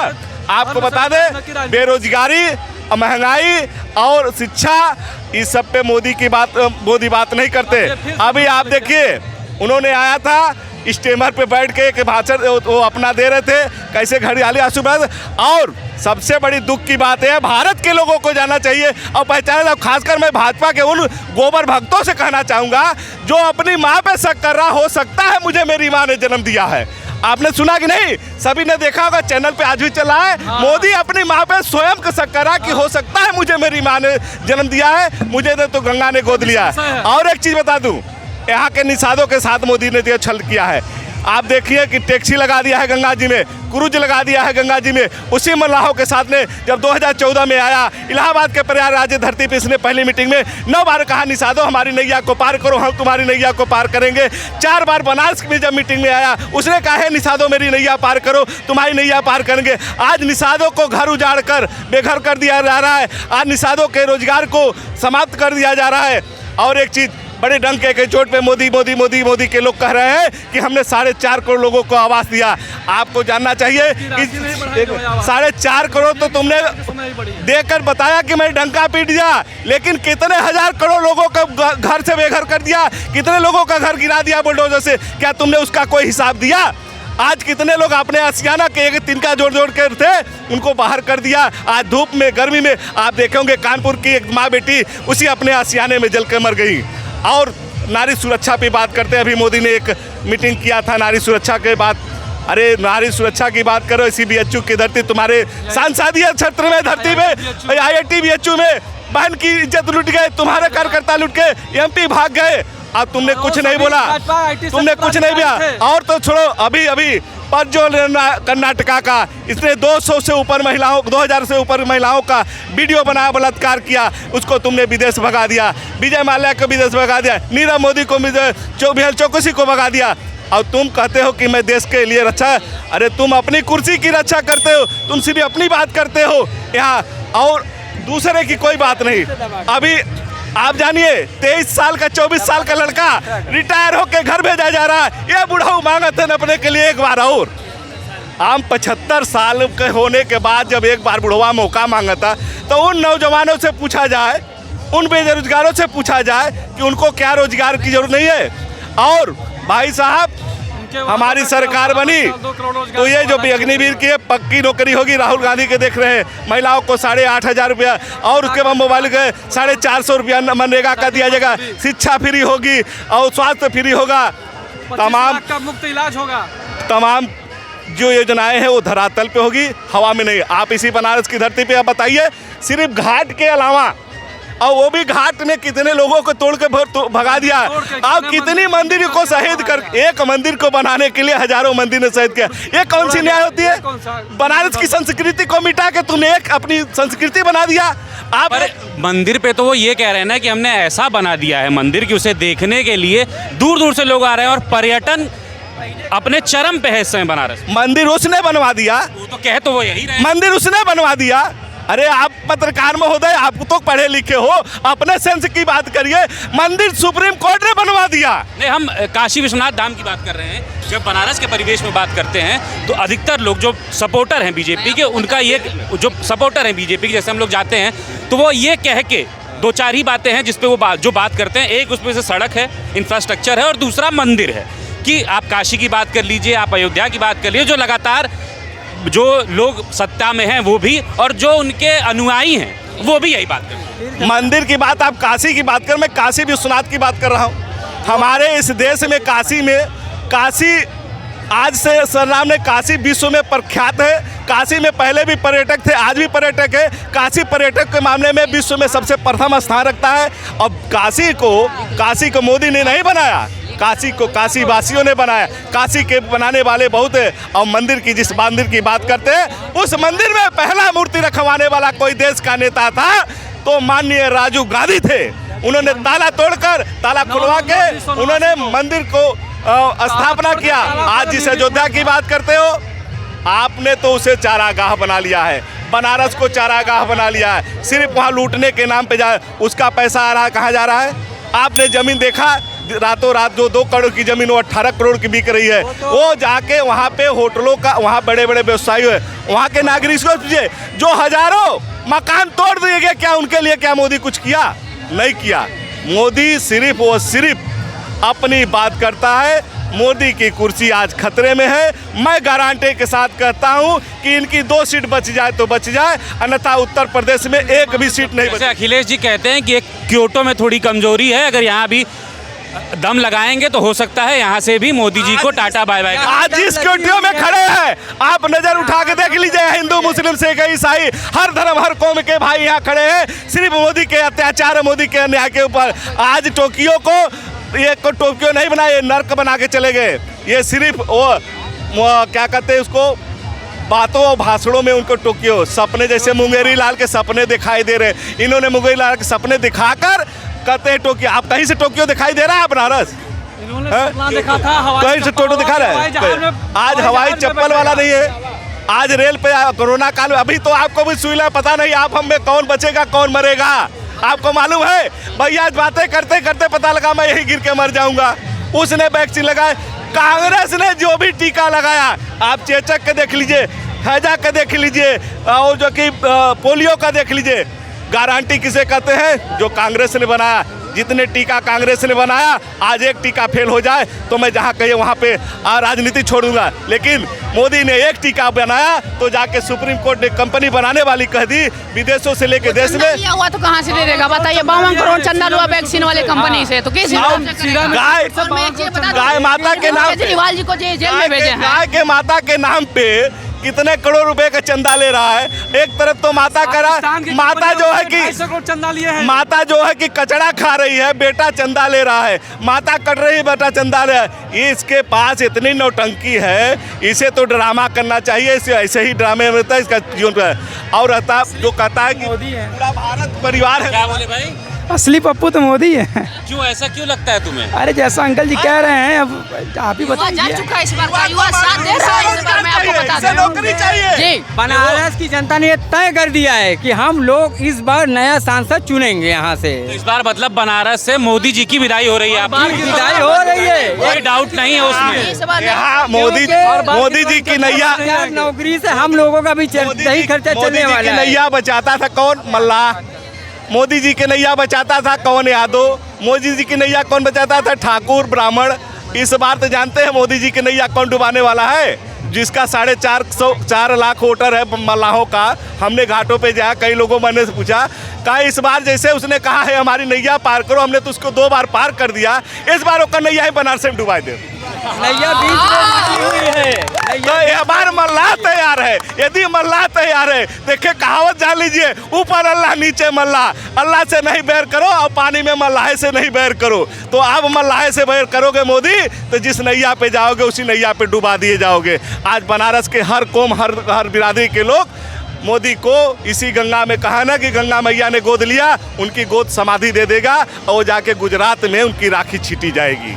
Speaker 11: आपको बता दें, बेरोजगारी, महंगाई और शिक्षा, इस सब पे मोदी बात नहीं करते। अभी आप देखिए, उन्होंने आया था स्टीमर पे बैठ के एक भाषण वो अपना दे रहे थे, कैसे घड़ियाली आंसू बहा। और सबसे बड़ी दुख की बात है, भारत के लोगों को जानना चाहिए और पहचानना। खासकर मैं भाजपा के उन गोबर भक्तों से कहना चाहूँगा जो अपनी माँ पे शक कर रहा, हो सकता है मुझे मेरी माँ ने जन्म दिया है। आपने सुना कि नहीं? सभी ने देखा होगा, चैनल पे आज भी चला है। मोदी अपनी माँ पे स्वयं शक करा कि हो सकता है मुझे मेरी माँ ने जन्म दिया है, मुझे तो गंगा ने गोद लिया है। और एक चीज़ बता दूं, यहाँ के निषादों के साथ मोदी ने ये छल किया है। आप देखिए कि टैक्सी लगा दिया है गंगा जी में, क्रूज लगा दिया है गंगा जी में। उसी मल्लाहों के साथ ने जब 2014 में आया इलाहाबाद के प्रयागराज धरती पे, इसने पहली मीटिंग में 9 बार कहा, निषादो हमारी नैया को पार करो, हम तुम्हारी नैया को पार करेंगे। 4 बार बनारस में जब मीटिंग में आया, उसने कहा है निषादो मेरी नैया पार करो, तुम्हारी नैया पार करेंगे। आज निषादों को घर उजाड़ कर बेघर कर दिया जा रहा है, आज निषादों के रोजगार को समाप्त कर दिया जा रहा है। और एक चीज़, बड़े डंके के चोट पे मोदी मोदी मोदी मोदी के लोग कह रहे हैं कि हमने 4.5 करोड़ लोगों को आवास दिया। आपको जानना चाहिए कि 4.5 करोड़ तो तुमने देकर बताया कि मैं डंका पीट दिया, लेकिन कितने हजार करोड़ लोगों का घर से बेघर कर दिया, कितने लोगों का घर गिरा दिया बुलडोजर से, क्या तुमने उसका कोई हिसाब दिया? आज कितने लोग अपने आशियाना के एक तिनका जोड़ जोड़ कर थे उनको बाहर कर दिया। आज धूप में गर्मी में आप देखेंगे कानपुर की एक माँ बेटी उसी अपने आशियाने में जल कर मर गई। और नारी सुरक्षा पे बात करते हैं, अभी मोदी ने एक मीटिंग किया था नारी सुरक्षा के बात। अरे नारी सुरक्षा की बात करो, इसी बीएचयू की धरती तुम्हारे सांसदीय क्षेत्र में धरती में IIT बीएचयू में बहन की इज्जत लुट गए, तुम्हारे कार्यकर्ता लुट गए, MP भाग गए। अब तुमने कुछ नहीं बोला, तुमने कुछ नहीं किया। और तो छोड़ो, अभी अभी पर जो कर्नाटका का इसने 200 से ऊपर महिलाओं 2000 से ऊपर महिलाओं का वीडियो बनाया, बलात्कार किया, उसको तुमने विदेश भगा दिया। विजय माल्या को विदेश भगा दिया, नीरव मोदी को मेहुल चोकसी को भगा दिया। और तुम कहते हो कि मैं देश के लिए रक्षा, अरे तुम अपनी कुर्सी की रक्षा करते हो, तुम सिर्फ अपनी बात करते हो यहाँ और दूसरे की कोई बात नहीं। अभी आप जानिए 23 साल का 24 साल का लड़का रिटायर होकर घर भेजा जा रहा है। ये बुढ़ाऊ मांगा था अपने के लिए एक बार और। हम 75 साल के होने के बाद जब एक बार बुढ़वा मौका मांगा था तो उन नौजवानों से पूछा जाए, उन बेरोजगारों से पूछा जाए कि उनको क्या रोजगार की जरूरत नहीं है। और भाई साहब हमारी सरकार बनी तो ये जो अग्निवीर की पक्की नौकरी होगी, राहुल गांधी के देख रहे हैं, महिलाओं को 8,500 रुपया और उसके बाद मोबाइल के 450 रुपया मनरेगा का दिया जाएगा, शिक्षा फ्री होगी और स्वास्थ्य फ्री होगा, तमाम
Speaker 12: का मुफ्त इलाज होगा,
Speaker 11: तमाम जो योजनाएं हैं वो धरातल पे होगी, हवा में नहीं। आप इसी बनारस की धरती पे आप बताइए, सिर्फ घाट के अलावा और वो भी घाट में कितने लोगों को तोड़ के भगा दिया। अब कितनी मंदिर को शहीद कर, एक मंदिर को बनाने के लिए हजारों मंदिर ने शहीद किया। ये कौन सी न्याय होती है? बनारस की संस्कृति को मिटा के तुमने एक अपनी संस्कृति बना दिया। आप
Speaker 1: मंदिर पे तो वो ये कह रहे हैं ना कि हमने ऐसा बना दिया है मंदिर कि उसे देखने के लिए दूर दूर से लोग आ रहे हैं और पर्यटन अपने चरम पे है इस समय बनारस।
Speaker 11: मंदिर उसने बनवा दिया,
Speaker 1: वो तो कह तो वो यही रहे।
Speaker 11: मंदिर उसने बनवा दिया। अरे आप पत्रकार महोदय, आप तो पढ़े लिखे हो, अपने सेंस की बात करिए। मंदिर सुप्रीम कोर्ट ने बनवा दिया।
Speaker 1: नहीं, हम काशी विश्वनाथ धाम की बात कर रहे हैं। जब बनारस के परिवेश में बात करते हैं तो अधिकतर लोग जो सपोर्टर हैं बीजेपी के, उनका ये जो सपोर्टर हैं बीजेपी के, जैसे हम लोग जाते हैं तो वो ये कह के 2-4 ही बातें हैं जिस पे वो जो बात करते हैं। एक उसमें से सड़क है, इंफ्रास्ट्रक्चर है और दूसरा मंदिर है। कि आप काशी की बात कर लीजिए, आप अयोध्या की बात कर लीजिए, जो लगातार जो लोग सत्ता में हैं वो भी और जो उनके अनुयायी हैं वो भी यही बात करते हैं।
Speaker 11: मंदिर की बात, आप काशी की बात कर, मैं काशी विश्वनाथ की बात कर रहा हूँ। हमारे इस देश में काशी आज से सरनाम ने काशी विश्व में प्रख्यात है। काशी में पहले भी पर्यटक थे, आज भी पर्यटक है। काशी पर्यटक के मामले में विश्व में सबसे प्रथम स्थान रखता है। अब काशी को मोदी ने नहीं बनाया, काशी को काशी वासियों ने बनाया। काशी के बनाने वाले बहुत है। और जिस मंदिर की बात करते हैं, उस मंदिर में पहला मूर्ति रखवाने वाला कोई देश का नेता था तो माननीय राजीव गांधी थे। उन्होंने ताला तोड़कर, ताला खुलवा के उन्होंने मंदिर को स्थापना किया। आज जिस अयोध्या की बात करते हो, आपने तो उसे चारागाह बना लिया है, बनारस को चारागाह बना लिया है। सिर्फ वहाँ लूटने के नाम पे उसका पैसा आ रहा है, कहाँ जा रहा है? आपने जमीन देखा, रातों रात जो 2 करोड़ की जमीन वो 18 करोड़ की बिक रही है। वो जाके वहाँ पे होटलों का, वहाँ बड़े बड़े व्यवसायी है, वहाँ के नागरिकों से जो हजारों मकान तोड़ दिए गए, क्या उनके लिए क्या मोदी कुछ किया? नहीं किया। मोदी सिर्फ अपनी बात करता है। मोदी की कुर्सी आज खतरे में है। मैं गारंटी के साथ कहता हूं कि इनकी 2 सीट बच जाए तो बच जाए, अन्यथा उत्तर प्रदेश में एक भी सीट नहीं बचे।
Speaker 1: अखिलेश जी कहते हैं कि एक क्योटो में थोड़ी कमजोरी है, अगर यहाँ भी दम लगाएंगे तो हो सकता है यहाँ से भी मोदी जी को टाटा बाय बाय।
Speaker 11: आज जिस क्योटियों में खड़े हैं, आप नजर उठा के देख लीजिए, हिंदू मुस्लिम सिख ईसाई हर धर्म हर कौम के भाई यहाँ खड़े हैं। सिर्फ मोदी के अत्याचार, मोदी के अन्याय के ऊपर आज टोक्यो को नहीं बना, ये नर्क बना के चले गए। ये सिर्फ वो क्या कहते हैं उसको, बातों और भाषणों में उनको टोक्यो सपने, जैसे मुंगेरी लाल के सपने दिखाई दे रहे। इन्होंने मुंगेरी लाल के सपने दिखाकर कहते हैं टोक्यो। आप कहीं से टोक्यो दिखाई दे रहा है बनारस?
Speaker 12: देखा था
Speaker 11: कहीं से टोटो दिखा रहा है? आज हवाई चप्पल वाला नहीं है। आज रेल पे कोरोना काल, अभी तो आपको भी सुई पता नहीं आप हम में कौन बचेगा कौन मरेगा, आपको मालूम है? भैया आज बातें करते करते पता लगा मैं यही गिर के मर जाऊंगा। उसने वैक्सीन लगाया, कांग्रेस ने जो भी टीका लगाया, आप चेचक के देख लीजिए, हैजा का देख लीजिए और जो कि पोलियो का देख लीजिए। गारंटी किसे कहते हैं? जो कांग्रेस ने बनाया। जितने टीका कांग्रेस ने बनाया, आज एक टीका फेल हो जाए तो मैं जहाँ कहीं वहाँ पे राजनीति छोड़ दूंगा। लेकिन मोदी ने एक टीका बनाया तो जाके सुप्रीम कोर्ट ने कंपनी बनाने वाली कह दी, विदेशों से लेके देश में।
Speaker 9: लिया हुआ तो कहाँ से दे देगा बताइए? 52 करोड़ चंदा हुआ वैक्सीन वाले कंपनी से, तो किस
Speaker 11: गाय माता के नाम,
Speaker 9: केजरीवाल जी को जेल में भेजे हैं।
Speaker 11: गाय के माता के नाम पे कितने करोड़ रुपए का चंदा ले रहा है। एक तरफ तो माता करा, माता जो है कि
Speaker 12: चंदा लिए हैं,
Speaker 11: माता जो है कि कचड़ा खा रही है, बेटा चंदा ले रहा है। माता कट रही है, बेटा चंदा ले रहा है। इसके पास इतनी नौटंकी है, इसे तो ड्रामा करना चाहिए। इसे ऐसे ही ड्रामे में रहता है इसका जीवन पे। और रहता जो कहता है कि पूरा भारत परिवार है।
Speaker 1: क्या बोले भाई?
Speaker 10: असली पप्पू तो मोदी है।
Speaker 1: क्यों, ऐसा क्यों लगता है तुम्हें?
Speaker 10: अरे जैसा अंकल जी कह रहे हैं, अब आप ही
Speaker 9: युवा जा
Speaker 10: बताइए।
Speaker 9: चुका है इस बार का, युवा साथ दे रहा है इस बार, मैं आपको बता दूं।
Speaker 11: नौकरी चाहिए
Speaker 9: जी,
Speaker 10: बनारस की जनता ने तय कर दिया है कि हम लोग इस बार नया सांसद चुनेंगे यहाँ से।
Speaker 1: इस बार मतलब बनारस से मोदी जी की विदाई हो रही है आपकी?
Speaker 10: विदाई हो रही है,
Speaker 1: कोई डाउट नहीं है उसमें।
Speaker 9: इस बार
Speaker 11: यहाँ मोदी जी की नैया,
Speaker 10: नौकरी से हम लोगों का भी सही खर्चा चलने वाला है।
Speaker 11: नैया बचाता था कौन? मल्लाह। मोदी जी की नैया बचाता था कौन? यादव। मोदी जी की नैया कौन बचाता था? ठाकुर, ब्राह्मण। इस बार तो जानते हैं मोदी जी की नैया कौन डुबाने वाला है? जिसका 4.5 लाख वोटर है मल्लाहों का। हमने घाटों पे जाया, कई लोगों मैंने से पूछा, कहा इस बार जैसे उसने कहा है हमारी नैया पार करो, हमने तो उसको 2 बार पार कर दिया, इस बार वो नैया ही बनारस में डुबा दे।
Speaker 10: नैया बीच में फंसी हुई है।
Speaker 11: तो यह बार मल्लाह तैयार है। यदि मल्लाह तैयार है, देखिए कहावत जान लीजिए, ऊपर अल्लाह नीचे मल्लाह। अल्लाह से नहीं बैर करो और पानी में मल्लाहे से नहीं बैर करो। तो अब मल्लाहे से बैर करोगे मोदी, तो जिस नैया पे जाओगे उसी नैया पे डुबा दिए जाओगे। आज बनारस के हर कौम, हर बिरादरी के लोग मोदी को इसी गंगा में, कहा ना कि गंगा मैया ने गोद लिया, उनकी गोद समाधि दे देगा और वो जाके गुजरात में उनकी राखी छीटी जाएगी।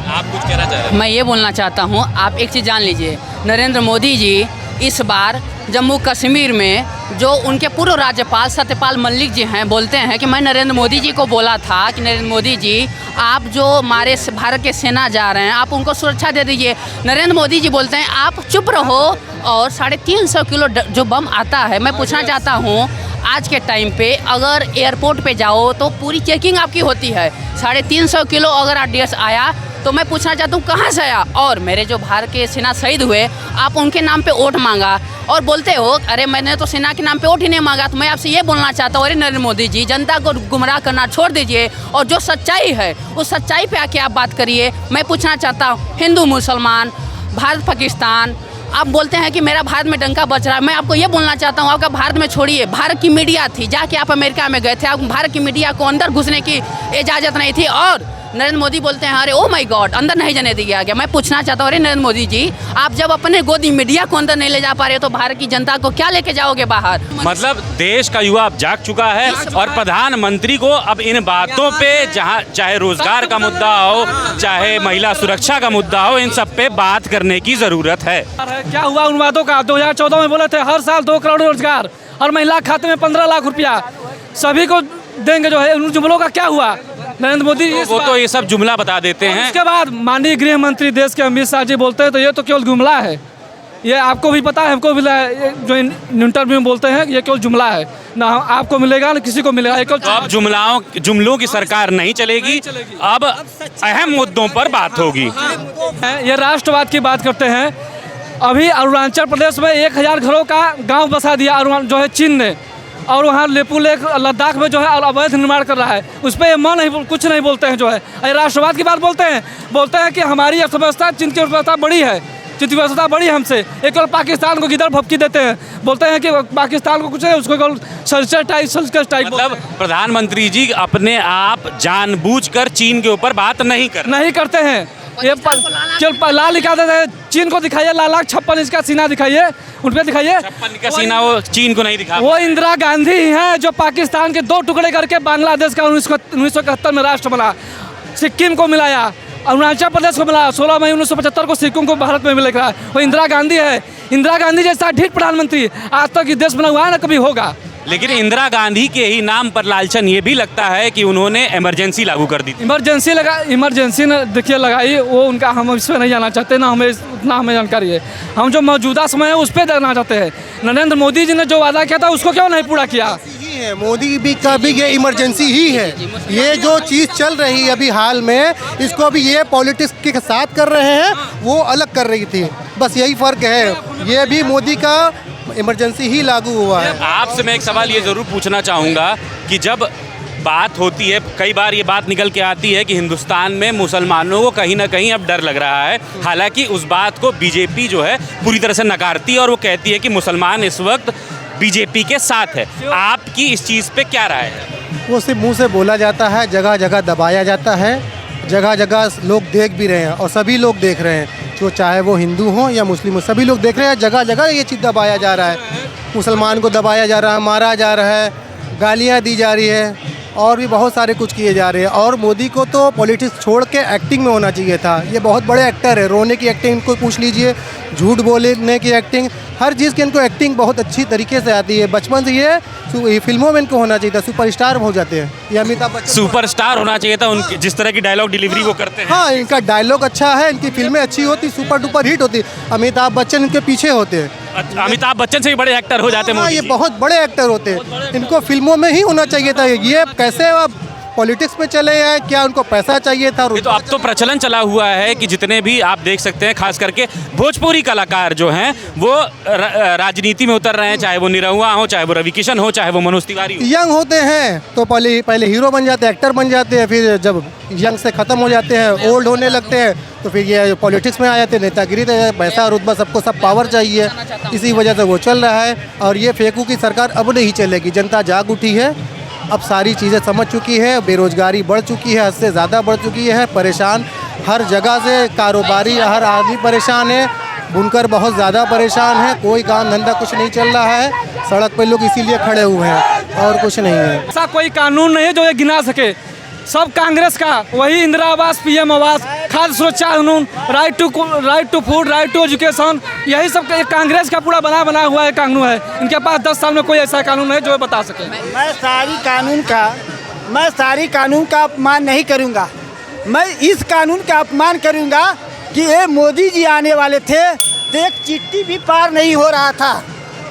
Speaker 1: आप कुछ कहना चाह रहे हैं?
Speaker 9: मैं ये बोलना चाहता हूँ, आप एक चीज़ जान लीजिए, नरेंद्र मोदी जी इस बार जम्मू कश्मीर में जो उनके पूर्व राज्यपाल सत्यपाल मलिक जी हैं, बोलते हैं कि मैं नरेंद्र मोदी जी को बोला था कि नरेंद्र मोदी जी, आप जो हमारे भारत के सेना जा रहे हैं, आप उनको सुरक्षा दे दीजिए। नरेंद्र मोदी जी बोलते हैं आप चुप रहो, और 350 किलो जो बम आता है, मैं पूछना चाहता हूँ, आज के टाइम पे अगर एयरपोर्ट पे जाओ तो पूरी चेकिंग आपकी होती है। 350 किलो अगर आरडीएक्स आया तो मैं पूछना चाहता हूँ कहाँ से आया? और मेरे जो भारत के सेना शहीद हुए, आप उनके नाम पे वोट मांगा और बोलते हो अरे मैंने तो सेना के नाम पे वोट ही नहीं मांगा। तो मैं आपसे ये बोलना चाहता हूँ, अरे नरेंद्र मोदी जी, जनता को गुमराह करना छोड़ दीजिए और जो सच्चाई है उस सच्चाई पे आके आप बात करिए। मैं पूछना चाहता हूँ, हिंदू मुसलमान, भारत पाकिस्तान, आप बोलते हैं कि मेरा भारत में डंका बच रहा है। मैं आपको ये बोलना चाहता हूँ, आपका भारत में छोड़िए, भारत की मीडिया थी, जाके आप अमेरिका में गए थे, आप भारत की मीडिया को अंदर घुसने की इजाज़त नहीं थी। और नरेंद्र मोदी बोलते हैं अरे ओ माय गॉड, अंदर नहीं जाने दिया गया। मैं पूछना चाहता हूँ, अरे नरेंद्र मोदी जी, आप जब अपने गोदी मीडिया को अंदर नहीं ले जा पा रहे तो भारत की जनता को क्या लेके जाओगे बाहर?
Speaker 1: मतलब देश का युवा अब जाग चुका है और प्रधानमंत्री को अब इन बातों पे, जहाँ चाहे रोजगार का मुद्दा हो, चाहे महिला सुरक्षा का मुद्दा हो, इन सब पे बात करने की जरूरत है।
Speaker 12: क्या हुआ उन वादों का? 2014 में बोले थे हर साल 2 करोड़ रोजगार और महिला खाते में 15 लाख रुपया सभी को देंगे, जो है उन जुमलों का क्या हुआ? नरेंद्र मोदी
Speaker 1: वो तो ये सब जुमला बता देते हैं।
Speaker 12: उसके बाद माननीय गृह मंत्री देश के अमित शाह जी बोलते हैं तो ये तो केवल जुमला है। ये आपको भी पता है, हमको भी जो इंटरव्यू में बोलते हैं ये केवल जुमला है, ना आपको मिलेगा ना किसी को मिलेगा।
Speaker 1: तो अब जुमलों की सरकार नहीं चलेगी, अब अहम मुद्दों पर बात होगी।
Speaker 12: ये राष्ट्रवाद की बात करते हैं। अभी अरुणाचल प्रदेश में 1000 घरों का गाँव बसा दिया जो है चीन ने, और वहाँ लेपू लेक लद्दाख में जो है अवैध निर्माण कर रहा है, उस पर कुछ नहीं बोलते हैं। जो है राष्ट्रवाद की बात बोलते हैं कि हमारी अर्थव्यवस्था चीन की अर्थव्यवस्था बड़ी है, चीन की व्यवस्था बड़ी है हमसे। एक और पाकिस्तान को गिदड़ भपकी देते हैं, बोलते हैं कि पाकिस्तान को कुछ है, उसको सर्जिकल टाइप। मतलब
Speaker 1: प्रधानमंत्री जी अपने आप जानबूझकर चीन के ऊपर बात नहीं
Speaker 12: करते हैं। ये केवल लाल दिखा देते हैं। चीन को दिखाइए, 56 इंच का सीना दिखाइए, उन पर दिखाइए
Speaker 1: 56 का सीना, वो चीन को नहीं दिखा।
Speaker 12: वो इंदिरा गांधी ही हैं जो पाकिस्तान के 2 टुकड़े करके बांग्लादेश का 1971 में राष्ट्र बना, सिक्किम को मिलाया, अरुणाचल प्रदेश को मिला, 16 मई 1975 को सिक्किम को भारत में मिलेगा। वो इंदिरा गांधी है। इंदिरा गांधी जैसा ढीठ प्रधानमंत्री आज तक देश बना हुआ है ना कभी होगा।
Speaker 1: लेकिन इंदिरा गांधी के ही नाम पर लालचन ये भी लगता है कि उन्होंने इमरजेंसी लागू कर दी।
Speaker 12: इमरजेंसी ने देखिए लगाई, वो उनका हम इस पर नहीं जाना चाहते, ना हमें उतना हमें जानकारी है। हम जो मौजूदा समय है उस पर देखना चाहते हैं। नरेंद्र मोदी जी ने जो वादा किया था उसको क्यों नहीं पूरा किया?
Speaker 8: है, मोदी भी का भी ये इमरजेंसी ही है। ये जो चीज़ चल रही है अभी हाल में, इसको अभी ये पॉलिटिक्स के साथ कर रहे हैं, वो अलग कर रही थी, बस यही फ़र्क है। ये भी मोदी का इमरजेंसी ही लागू हुआ है।
Speaker 1: आपसे मैं एक सवाल ये ज़रूर पूछना चाहूँगा कि जब बात होती है, कई बार ये बात निकल के आती है कि हिंदुस्तान में मुसलमानों को कहीं ना कहीं अब डर लग रहा है, हालांकि उस बात को बीजेपी जो है पूरी तरह से नकारती है और वो कहती है कि मुसलमान इस वक्त बीजेपी के साथ है। आपकी इस चीज़ पे क्या राय है?
Speaker 8: वो सिर्फ मुंह से बोला जाता है, जगह जगह दबाया जाता है, जगह जगह लोग देख भी रहे हैं और सभी लोग देख रहे हैं, जो चाहे वो हिंदू हों या मुस्लिम हो, सभी लोग देख रहे हैं। जगह जगह ये चीज़ दबाया जा रहा है, मुसलमान को दबाया जा रहा है, मारा जा रहा है, गालियाँ दी जा रही है और भी बहुत सारे कुछ किए जा रहे हैं। और मोदी को तो पॉलिटिक्स छोड़ के एक्टिंग में होना चाहिए था। ये बहुत बड़े एक्टर है, रोने की एक्टिंग इनको पूछ लीजिए, झूठ बोलने की एक्टिंग, हर चीज़ की इनको एक्टिंग बहुत अच्छी तरीके से आती है। बचपन से ये फिल्मों में इनको होना चाहिए था, सुपरस्टार हो जाते हैं। ये अमिताभ बच्चन
Speaker 1: सुपरस्टार होना चाहिए था, उनकी जिस तरह की डायलॉग डिलीवरी वो करते हैं।
Speaker 8: हाँ, इनका डायलॉग अच्छा है, इनकी फिल्में अच्छी होती, सुपर डुपर हिट होती। अमिताभ बच्चन इनके पीछे होते हैं।
Speaker 1: अमिताभ बच्चन से भी बड़े एक्टर हो जाते हैं
Speaker 8: हाँ,
Speaker 1: मोदी
Speaker 8: ये
Speaker 1: जी।
Speaker 8: बहुत बड़े एक्टर होते हैं, इनको फिल्मों में ही होना चाहिए था। ये कैसे अब पॉलिटिक्स में चले हैं? क्या उनको पैसा चाहिए था?
Speaker 1: ये तो अब तो प्रचलन चला हुआ है कि जितने भी आप देख सकते हैं, खास करके भोजपुरी कलाकार जो हैं वो राजनीति में उतर रहे हैं, चाहे वो निरहुआ हो, चाहे वो रवि किशन हो, चाहे वो मनोज तिवारी हो।
Speaker 8: यंग होते हैं तो पहले हीरो बन जाते हैं, एक्टर बन जाते हैं, फिर जब यंग से ख़त्म हो जाते हैं, ओल्ड होने लगते हैं, तो फिर ये पॉलिटिक्स में आ जाते हैं। नेतागिरी, पैसा रुतबा, सबको सब पावर चाहिए, इसी वजह से वो चल रहा है। और ये फेंकू की सरकार अब नहीं चलेगी। जनता जाग उठी है, अब सारी चीज़ें समझ चुकी है, बेरोजगारी बढ़ चुकी है, हद से ज़्यादा बढ़ चुकी है, परेशान हर जगह से, कारोबारी हर आदमी परेशान है, बुनकर बहुत ज़्यादा परेशान है, कोई काम धंधा कुछ नहीं चल रहा है, सड़क पर लोग इसीलिए खड़े हुए हैं और कुछ नहीं है।
Speaker 12: ऐसा कोई कानून नहीं है जो ये गिना सके, सब कांग्रेस का। वही इंदिरा आवास, पीएम आवास, खाद्य सुरक्षा कानून, right to food, right to education, यही सब कांग्रेस का पूरा बना हुआ है कानून है। इनके पास 10 साल में कोई ऐसा कानून नहीं जो बता सके।
Speaker 13: मैं सारी कानून का अपमान नहीं करूंगा। मैं इस कानून का अपमान करूंगा कि ये मोदी जी आने वाले थे तो एक चिट्ठी भी पार नहीं हो रहा था।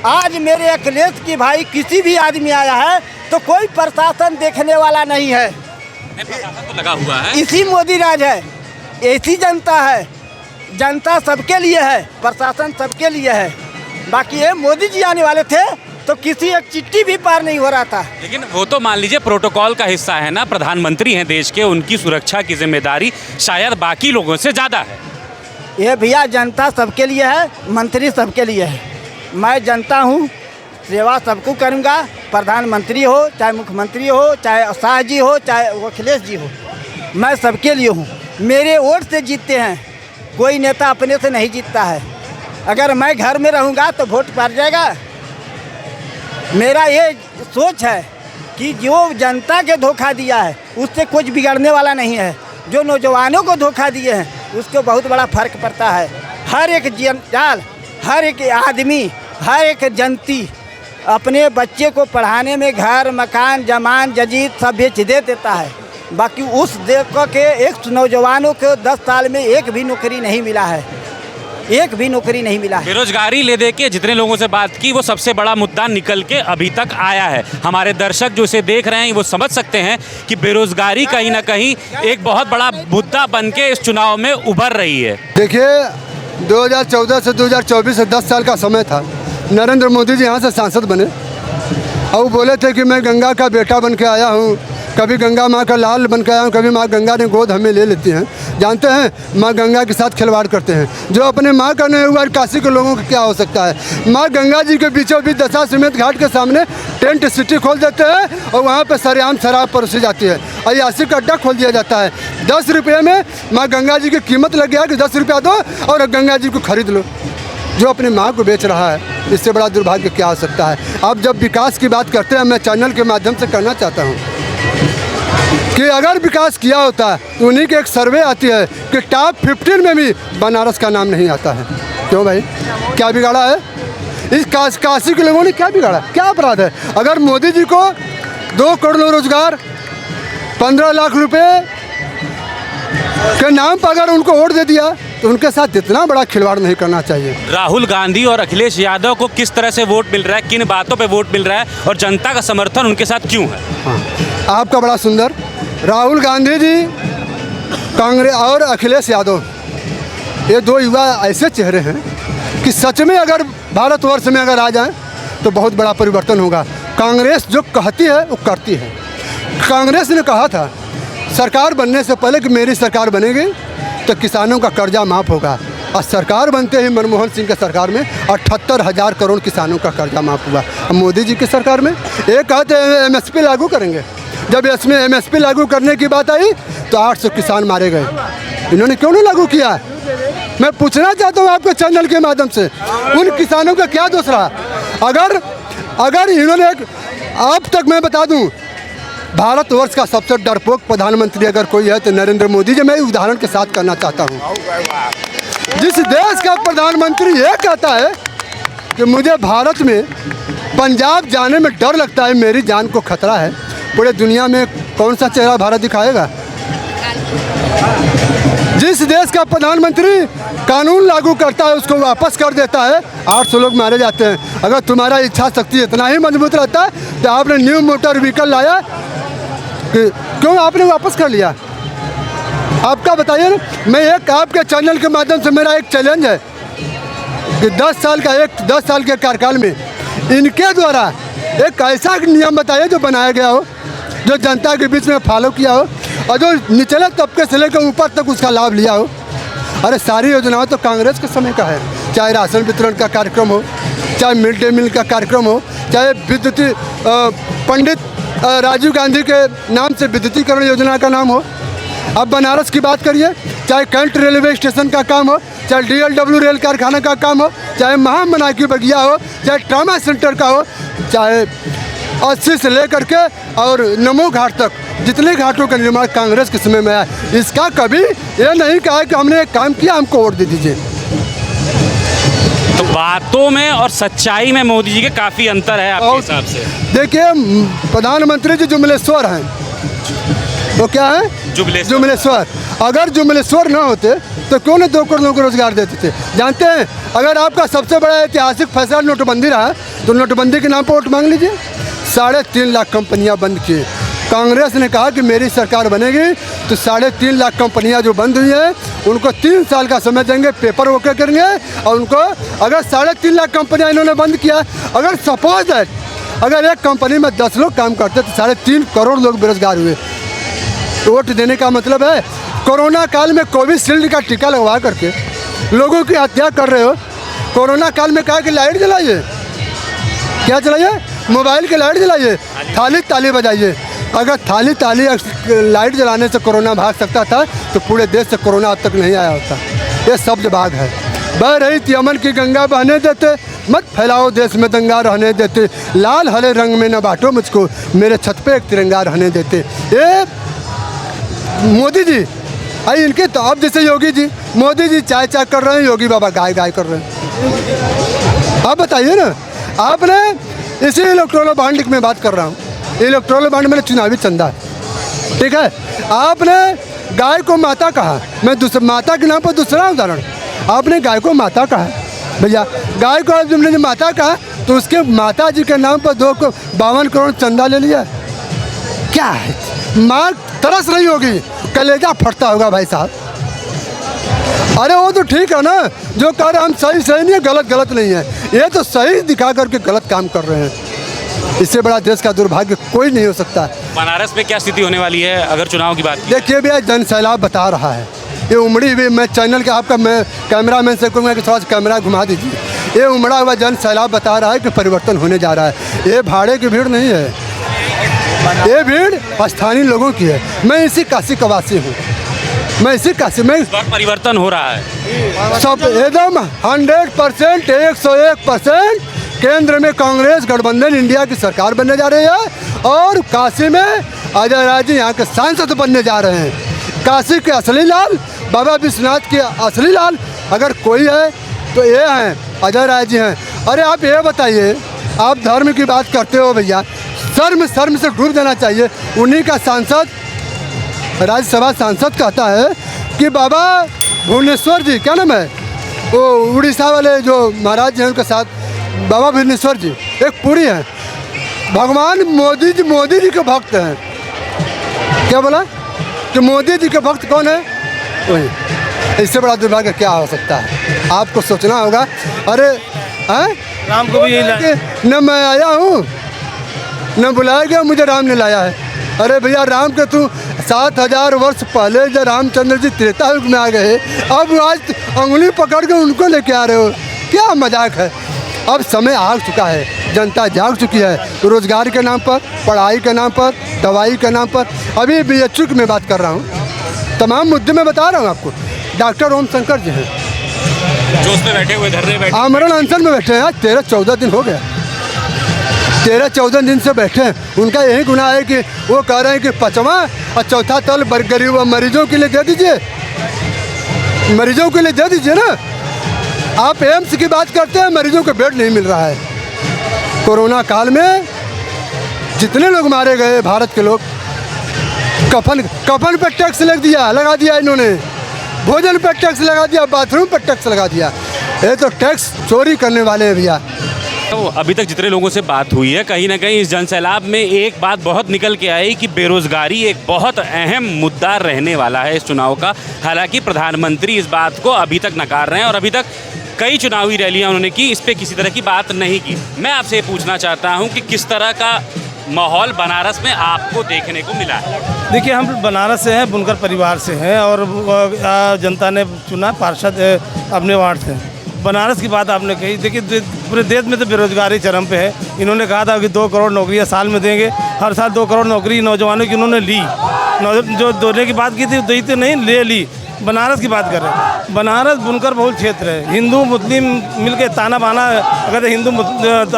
Speaker 13: आज मेरे अखिलेश की भाई किसी भी आदमी आया है तो कोई प्रशासन देखने वाला नहीं है।
Speaker 1: प्रशासन तो लगा हुआ है,
Speaker 13: इसी मोदी राज है, ऐसी जनता है, जनता सबके लिए है, प्रशासन सबके लिए है। बाकी ये मोदी जी आने वाले थे तो किसी एक चिट्ठी भी पार नहीं हो रहा था।
Speaker 1: लेकिन वो तो मान लीजिए प्रोटोकॉल का हिस्सा है ना, प्रधानमंत्री हैं देश के, उनकी सुरक्षा की जिम्मेदारी शायद बाकी लोगों से ज़्यादा है।
Speaker 13: ये भैया जनता सबके लिए है, मंत्री सबके लिए है। मैं जनता हूँ, सेवा सबको करूँगा, प्रधानमंत्री हो, चाहे मुख्यमंत्री हो, चाहे शाह जी हो, चाहे अखिलेश जी हो, मैं सबके लिए हूँ। मेरे वोट से जीतते हैं, कोई नेता अपने से नहीं जीतता है। अगर मैं घर में रहूँगा तो वोट पड़ जाएगा। मेरा ये सोच है कि जो जनता के धोखा दिया है उससे कुछ बिगड़ने वाला नहीं है। जो नौजवानों को धोखा दिए हैं उसको बहुत बड़ा फर्क पड़ता है। हर एक जंजाल, हर एक आदमी, हर एक जनती अपने बच्चे को पढ़ाने में घर, मकान, जमान, जदीद सब बेच देता है। बाकी उस देश के एक नौजवानों को 10 साल में एक भी नौकरी नहीं मिला है, एक भी नौकरी नहीं मिला है।
Speaker 1: बेरोजगारी ले दे के जितने लोगों से बात की, वो सबसे बड़ा मुद्दा निकल के अभी तक आया है। हमारे दर्शक जो इसे देख रहे हैं वो समझ सकते हैं कि बेरोजगारी कहीं ना कहीं एक बहुत बड़ा मुद्दा बन के इस चुनाव में उभर रही है।
Speaker 5: देखिए 2014 से 2024 10 साल का समय था। नरेंद्र मोदी जी यहाँ से सांसद बने और वो बोले थे कि मैं गंगा का बेटा बन के आया हूँ, कभी गंगा माँ का लाल बन के आया हूँ, कभी माँ गंगा ने गोद हमें ले लेती हैं। जानते हैं माँ गंगा के साथ खिलवाड़ करते हैं। जो अपने माँ का नहीं हुआ काशी के लोगों का क्या हो सकता है। माँ गंगा जी के बीचों बीच दशा समेत घाट के सामने टेंट सिटी खोल देते हैं और वहाँ पर सरेआम शराब परोसी जाती है। अयासी का अड्डा खोल दिया जाता है। 10 रुपये में माँ गंगा जी की कीमत लग गया कि 10 रुपया दो और गंगा जी को खरीद लो। जो अपनी माँ को बेच रहा है, इससे बड़ा दुर्भाग्य क्या हो सकता है। अब जब विकास की बात करते हैं, मैं चैनल के माध्यम से कहना चाहता हूँ कि अगर विकास किया होता तो उन्हीं की एक सर्वे आती है कि टॉप 15 में भी बनारस का नाम नहीं आता है। क्यों भाई, क्या बिगाड़ा है इस काशी के लोगों ने? क्या बिगाड़ा, क्या अपराध है? अगर मोदी जी को 2 करोड़ रोजगार, 15 लाख रुपए के नाम पर अगर उनको वोट दे दिया तो उनके साथ इतना बड़ा खिलवाड़ नहीं करना चाहिए।
Speaker 1: राहुल गांधी और अखिलेश यादव को किस तरह से वोट मिल रहा है, किन बातों पे वोट मिल रहा है और जनता का समर्थन उनके साथ क्यों है?
Speaker 5: हाँ, आपका बड़ा सुंदर। राहुल गांधी जी, कांग्रेस और अखिलेश यादव, ये दो युवा ऐसे चेहरे हैं कि सच में अगर भारतवर्ष में अगर आ जाएं तो बहुत बड़ा परिवर्तन होगा। कांग्रेस जो कहती है वो करती है। कांग्रेस ने कहा था सरकार बनने से पहले कि मेरी सरकार बनेगी तो किसानों का कर्जा माफ़ होगा, और सरकार बनते ही मनमोहन सिंह के सरकार में 78,000 करोड़ किसानों का कर्जा माफ़ हुआ। अब मोदी जी की सरकार में ये कहते हैं MSP लागू करेंगे। जब इसमें MSP लागू करने की बात आई तो 800 किसान मारे गए। इन्होंने क्यों नहीं लागू किया? मैं पूछना चाहता हूँ आपके चैनल के माध्यम से, उन किसानों का क्या दोष रहा? अगर इन्होंने अब तक मैं बता दूँ, भारतवर्ष का सबसे डरपोक प्रधानमंत्री अगर कोई है तो नरेंद्र मोदी जी। मैं उदाहरण के साथ करना चाहता हूँ, जिस देश का प्रधानमंत्री ये कहता है कि मुझे भारत में पंजाब जाने में डर लगता है, मेरी जान को खतरा है, पूरे दुनिया में कौन सा चेहरा भारत दिखाएगा? जिस देश का प्रधानमंत्री कानून लागू करता है उसको वापस कर देता है, 800 लोग मारे जाते हैं। अगर तुम्हारा इच्छा शक्ति इतना ही मजबूत रहता है तो आपने न्यू मोटर व्हीकल लाया, क्यों आपने वापस कर लिया? आपका बताइए ना। मैं एक आपके चैनल के माध्यम से मेरा एक चैलेंज है कि 10 साल के कार्यकाल में इनके द्वारा एक ऐसा नियम बताइए जो बनाया गया हो, जो जनता के बीच में फॉलो किया हो और जो निचले तबके से लेकर ऊपर तक उसका लाभ लिया हो। अरे सारी योजनाओं तो कांग्रेस के समय का है, चाहे राशन वितरण का कार्यक्रम हो, चाहे मिड डे मील का कार्यक्रम हो, चाहे विद्युत पंडित राजीव गांधी के नाम से विद्युतीकरण योजना का नाम हो। अब बनारस की बात करिए, चाहे कैंट रेलवे स्टेशन का काम हो, चाहे DLW रेल कारखाना का काम हो, चाहे महामना की बगिया हो, चाहे ट्रामा सेंटर का हो, चाहे 80 से लेकर के और नमो घाट तक जितने घाटों का निर्माण कांग्रेस के समय में आया। इसका कभी ये नहीं कहा कि हमने एक काम किया हमको वोट दे दीजिए।
Speaker 1: तो बातों में और सच्चाई में मोदी जी के काफ़ी अंतर है आपके हिसाब से?
Speaker 5: देखिए, प्रधानमंत्री जी जुमलेश्वर हैं, वो क्या है? जुमलेश्वर। अगर जुमलेश्वर ना होते तो क्यों नहीं 2 करोड़ लोगों को रोजगार देते थे? जानते हैं, अगर आपका सबसे बड़ा ऐतिहासिक फैसला नोटबंदी रहा तो नोटबंदी के नाम पर वोट मांग लीजिए। 3.5 लाख कंपनियां बंद की। कांग्रेस ने कहा कि मेरी सरकार बनेगी तो 3.5 लाख कंपनियां जो बंद हुई हैं उनको 3 साल का समय देंगे, पेपर ओके करेंगे, और उनको अगर 3.5 लाख कंपनियां इन्होंने बंद किया, अगर सपोज दैट अगर एक कंपनी में 10 लोग काम करते तो 3.5 करोड़ लोग बेरोजगार हुए। वोट देने का मतलब है कोरोना काल में कोविशील्ड का टीका लगवा करके लोगों की हत्या कर रहे हो। कोरोना काल में कहा कि लाइट जलाइए, क्या जलाइए? मोबाइल की लाइट जलाइए, थाली ताली बजाइए। अगर थाली ताली लाइट जलाने से कोरोना भाग सकता था तो पूरे देश से कोरोना अब तक नहीं आया होता। ये शब्दबाग है। बह रही थी अमन की गंगा बहने देते, मत फैलाओ देश में दंगा रहने देते, लाल हरे रंग में न बांटो मुझको, मेरे छत पे एक तिरंगा रहने देते। ये मोदी जी आई इनके तो अब जैसे योगी जी, मोदी जी चाय चाय कर रहे हैं, योगी बाबा गाय गाय कर रहे हैं। आप बताइए ना, आपने इसी इलेक्ट्रोल बॉन्ड की मैं बात कर रहा हूँ। इलेक्ट्रोल बॉन्ड मेरा चुनावी चंदा है, ठीक है? आपने गाय को माता कहा, मैं माता के नाम पर दूसरा उदाहरण, आपने गाय को माता कहा। भैया गाय को तुमने जो माता कहा तो उसके माता जी के नाम पर 52 करोड़ चंदा ले लिया। क्या है? माँ तरस रही होगी, कलेजा फटता होगा भाई साहब। अरे वो तो ठीक है ना, जो कह रहे हम सही सही नहीं है, गलत गलत नहीं है, ये तो सही दिखा करके गलत काम कर रहे हैं। इससे बड़ा देश का दुर्भाग्य कोई नहीं हो सकता।
Speaker 1: बनारस में क्या स्थिति होने वाली है अगर चुनाव की बात?
Speaker 5: देखिए भैया, जन सैलाब बता रहा है। ये उमड़ी हुई, मैं चैनल का आपका मैं कैमरा मैन से कहूँगा कि थोड़ा सा कैमरा घुमा दीजिए। ये उमड़ा हुआ जन सैलाब बता रहा है कि परिवर्तन होने जा रहा है। ये भाड़े की भीड़ नहीं है, ये भीड़ स्थानीय लोगों की है। मैं इसी काशी का वासी हूँ, मैं इसी काशी में
Speaker 1: परिवर्तन हो रहा है
Speaker 5: सब एकदम 100%, 101%। केंद्र में कांग्रेस गठबंधन इंडिया की सरकार बनने जा रही है और काशी में अजय राय जी यहाँ के सांसद बनने जा रहे हैं। काशी के असली लाल, बाबा विश्वनाथ के असली लाल अगर कोई है तो ये हैं, अजय राय जी हैं। अरे आप ये बताइए, आप धर्म की बात करते हो भैया, शर्म से डूब जाना चाहिए। उन्हीं का सांसद, राज्यसभा सांसद कहता है कि बाबा भुवनेश्वर जी, क्या नाम है वो उड़ीसा वाले जो महाराज जी हैं उनके साथ, बाबा भुवनेश्वर जी एक पुरी है। भगवान मोदी जी के भक्त हैं। क्या बोला कि मोदी जी के भक्त कौन है? वही। इससे बड़ा दुर्भाग्य क्या हो सकता है? आपको सोचना होगा। अरे हैं,
Speaker 7: राम को भी यही
Speaker 5: न मैं आया हूँ न बुलाया गया, मुझे राम ने लाया है। अरे भैया, राम के तू 7000 वर्ष पहले जब रामचंद्र जी त्रेता युग में आ गए, अब आज अंगुली पकड़ के उनको लेके आ रहे हो, क्या मजाक है? अब समय आ चुका है, जनता जाग चुकी है। रोजगार के नाम पर, पढ़ाई के नाम पर, दवाई के नाम पर, अभी BHU की मैं बात कर रहा हूँ, तमाम मुद्दे में बता रहा हूँ आपको। डॉक्टर ओम शंकर जी हैं
Speaker 1: जो उसमें बैठे हुए धरने बैठे,
Speaker 5: आमरण अनशन में बैठे हैं। आज 13-14 दिन हो गया, 13-14 दिन से बैठे हैं। उनका यही गुनाह है कि वो कह रहे हैं कि 5वां और 4था तल गरीब मरीजों के लिए दे दीजिए, मरीजों के लिए दे दीजिए ना। आप एम्स की बात करते हैं, मरीजों को बेड नहीं मिल रहा है। कोरोना काल में जितने लोग मारे गए भारत के लोग, कफन पर टैक्स लगा दिया इन्होंने, भोजन पर टैक्स लगा दिया, बाथरूम पर टैक्स लगा दिया। ये तो टैक्स चोरी करने वाले हैं भैया।
Speaker 1: तो अभी तक जितने लोगों से बात हुई है, कहीं ना कहीं इस जनसैलाब में एक बात बहुत निकल के आई कि बेरोजगारी एक बहुत अहम मुद्दा रहने वाला है इस चुनाव का। हालांकि प्रधानमंत्री इस बात को अभी तक नकार रहे हैं और अभी तक कई चुनावी रैलियां उन्होंने की, इस पे किसी तरह की बात नहीं की। मैं आपसे ये पूछना चाहता हूं कि किस तरह का माहौल बनारस में आपको देखने को मिला है?
Speaker 7: देखिए, हम बनारस से हैं, बुनकर परिवार से हैं और जनता ने चुना पार्षद अपने वार्ड से। बनारस की बात आपने कही, देखिए पूरे देश में तो बेरोजगारी चरम पे है। इन्होंने कहा था कि 2 करोड़ नौकरियां साल में देंगे, हर साल 2 करोड़ नौकरी नौजवानों की उन्होंने ली। जो देने की बात की थी दी तो नहीं, ले ली। बनारस की बात कर रहे हैं। बनारस बुनकर बहुल क्षेत्र है, हिंदू मुस्लिम मिलके ताना बाना, अगर हिंदू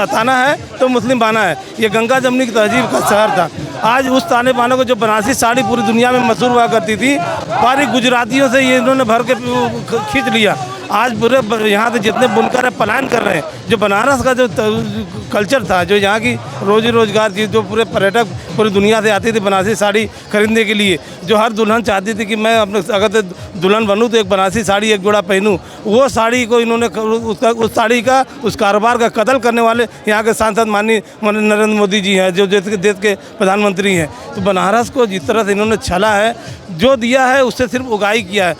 Speaker 7: ताना है तो मुस्लिम बाना है। ये गंगा जमुनी की तहजीब का शहर था। आज उस ताने बानों को, जो बनारसी साड़ी पूरी दुनिया में मशहूर हुआ करती थी, सारी गुजरातियों से ये इन्होंने भर के खींच लिया। आज पूरे यहाँ से जितने बुनकर है पलायन कर रहे हैं। जो बनारस का जो कल्चर था, जो यहाँ की रोजी रोजगार थी, जो पूरे पर्यटक पूरी दुनिया से आती थी बनारसी साड़ी खरीदने के लिए, जो हर दुल्हन चाहती थी कि मैं अपने अगर दुल्हन बनूँ तो एक बनारसी साड़ी एक जोड़ा पहनूँ, वो साड़ी को इन्होंने उस साड़ी का, उस कारोबार का कत्ल करने वाले यहाँ के सांसद माननीय नरेंद्र मोदी जी हैं, जो देश के प्रधानमंत्री हैं। तो बनारस को जिस तरह से इन्होंने छला है, जो दिया है उससे सिर्फ उगाही किया है।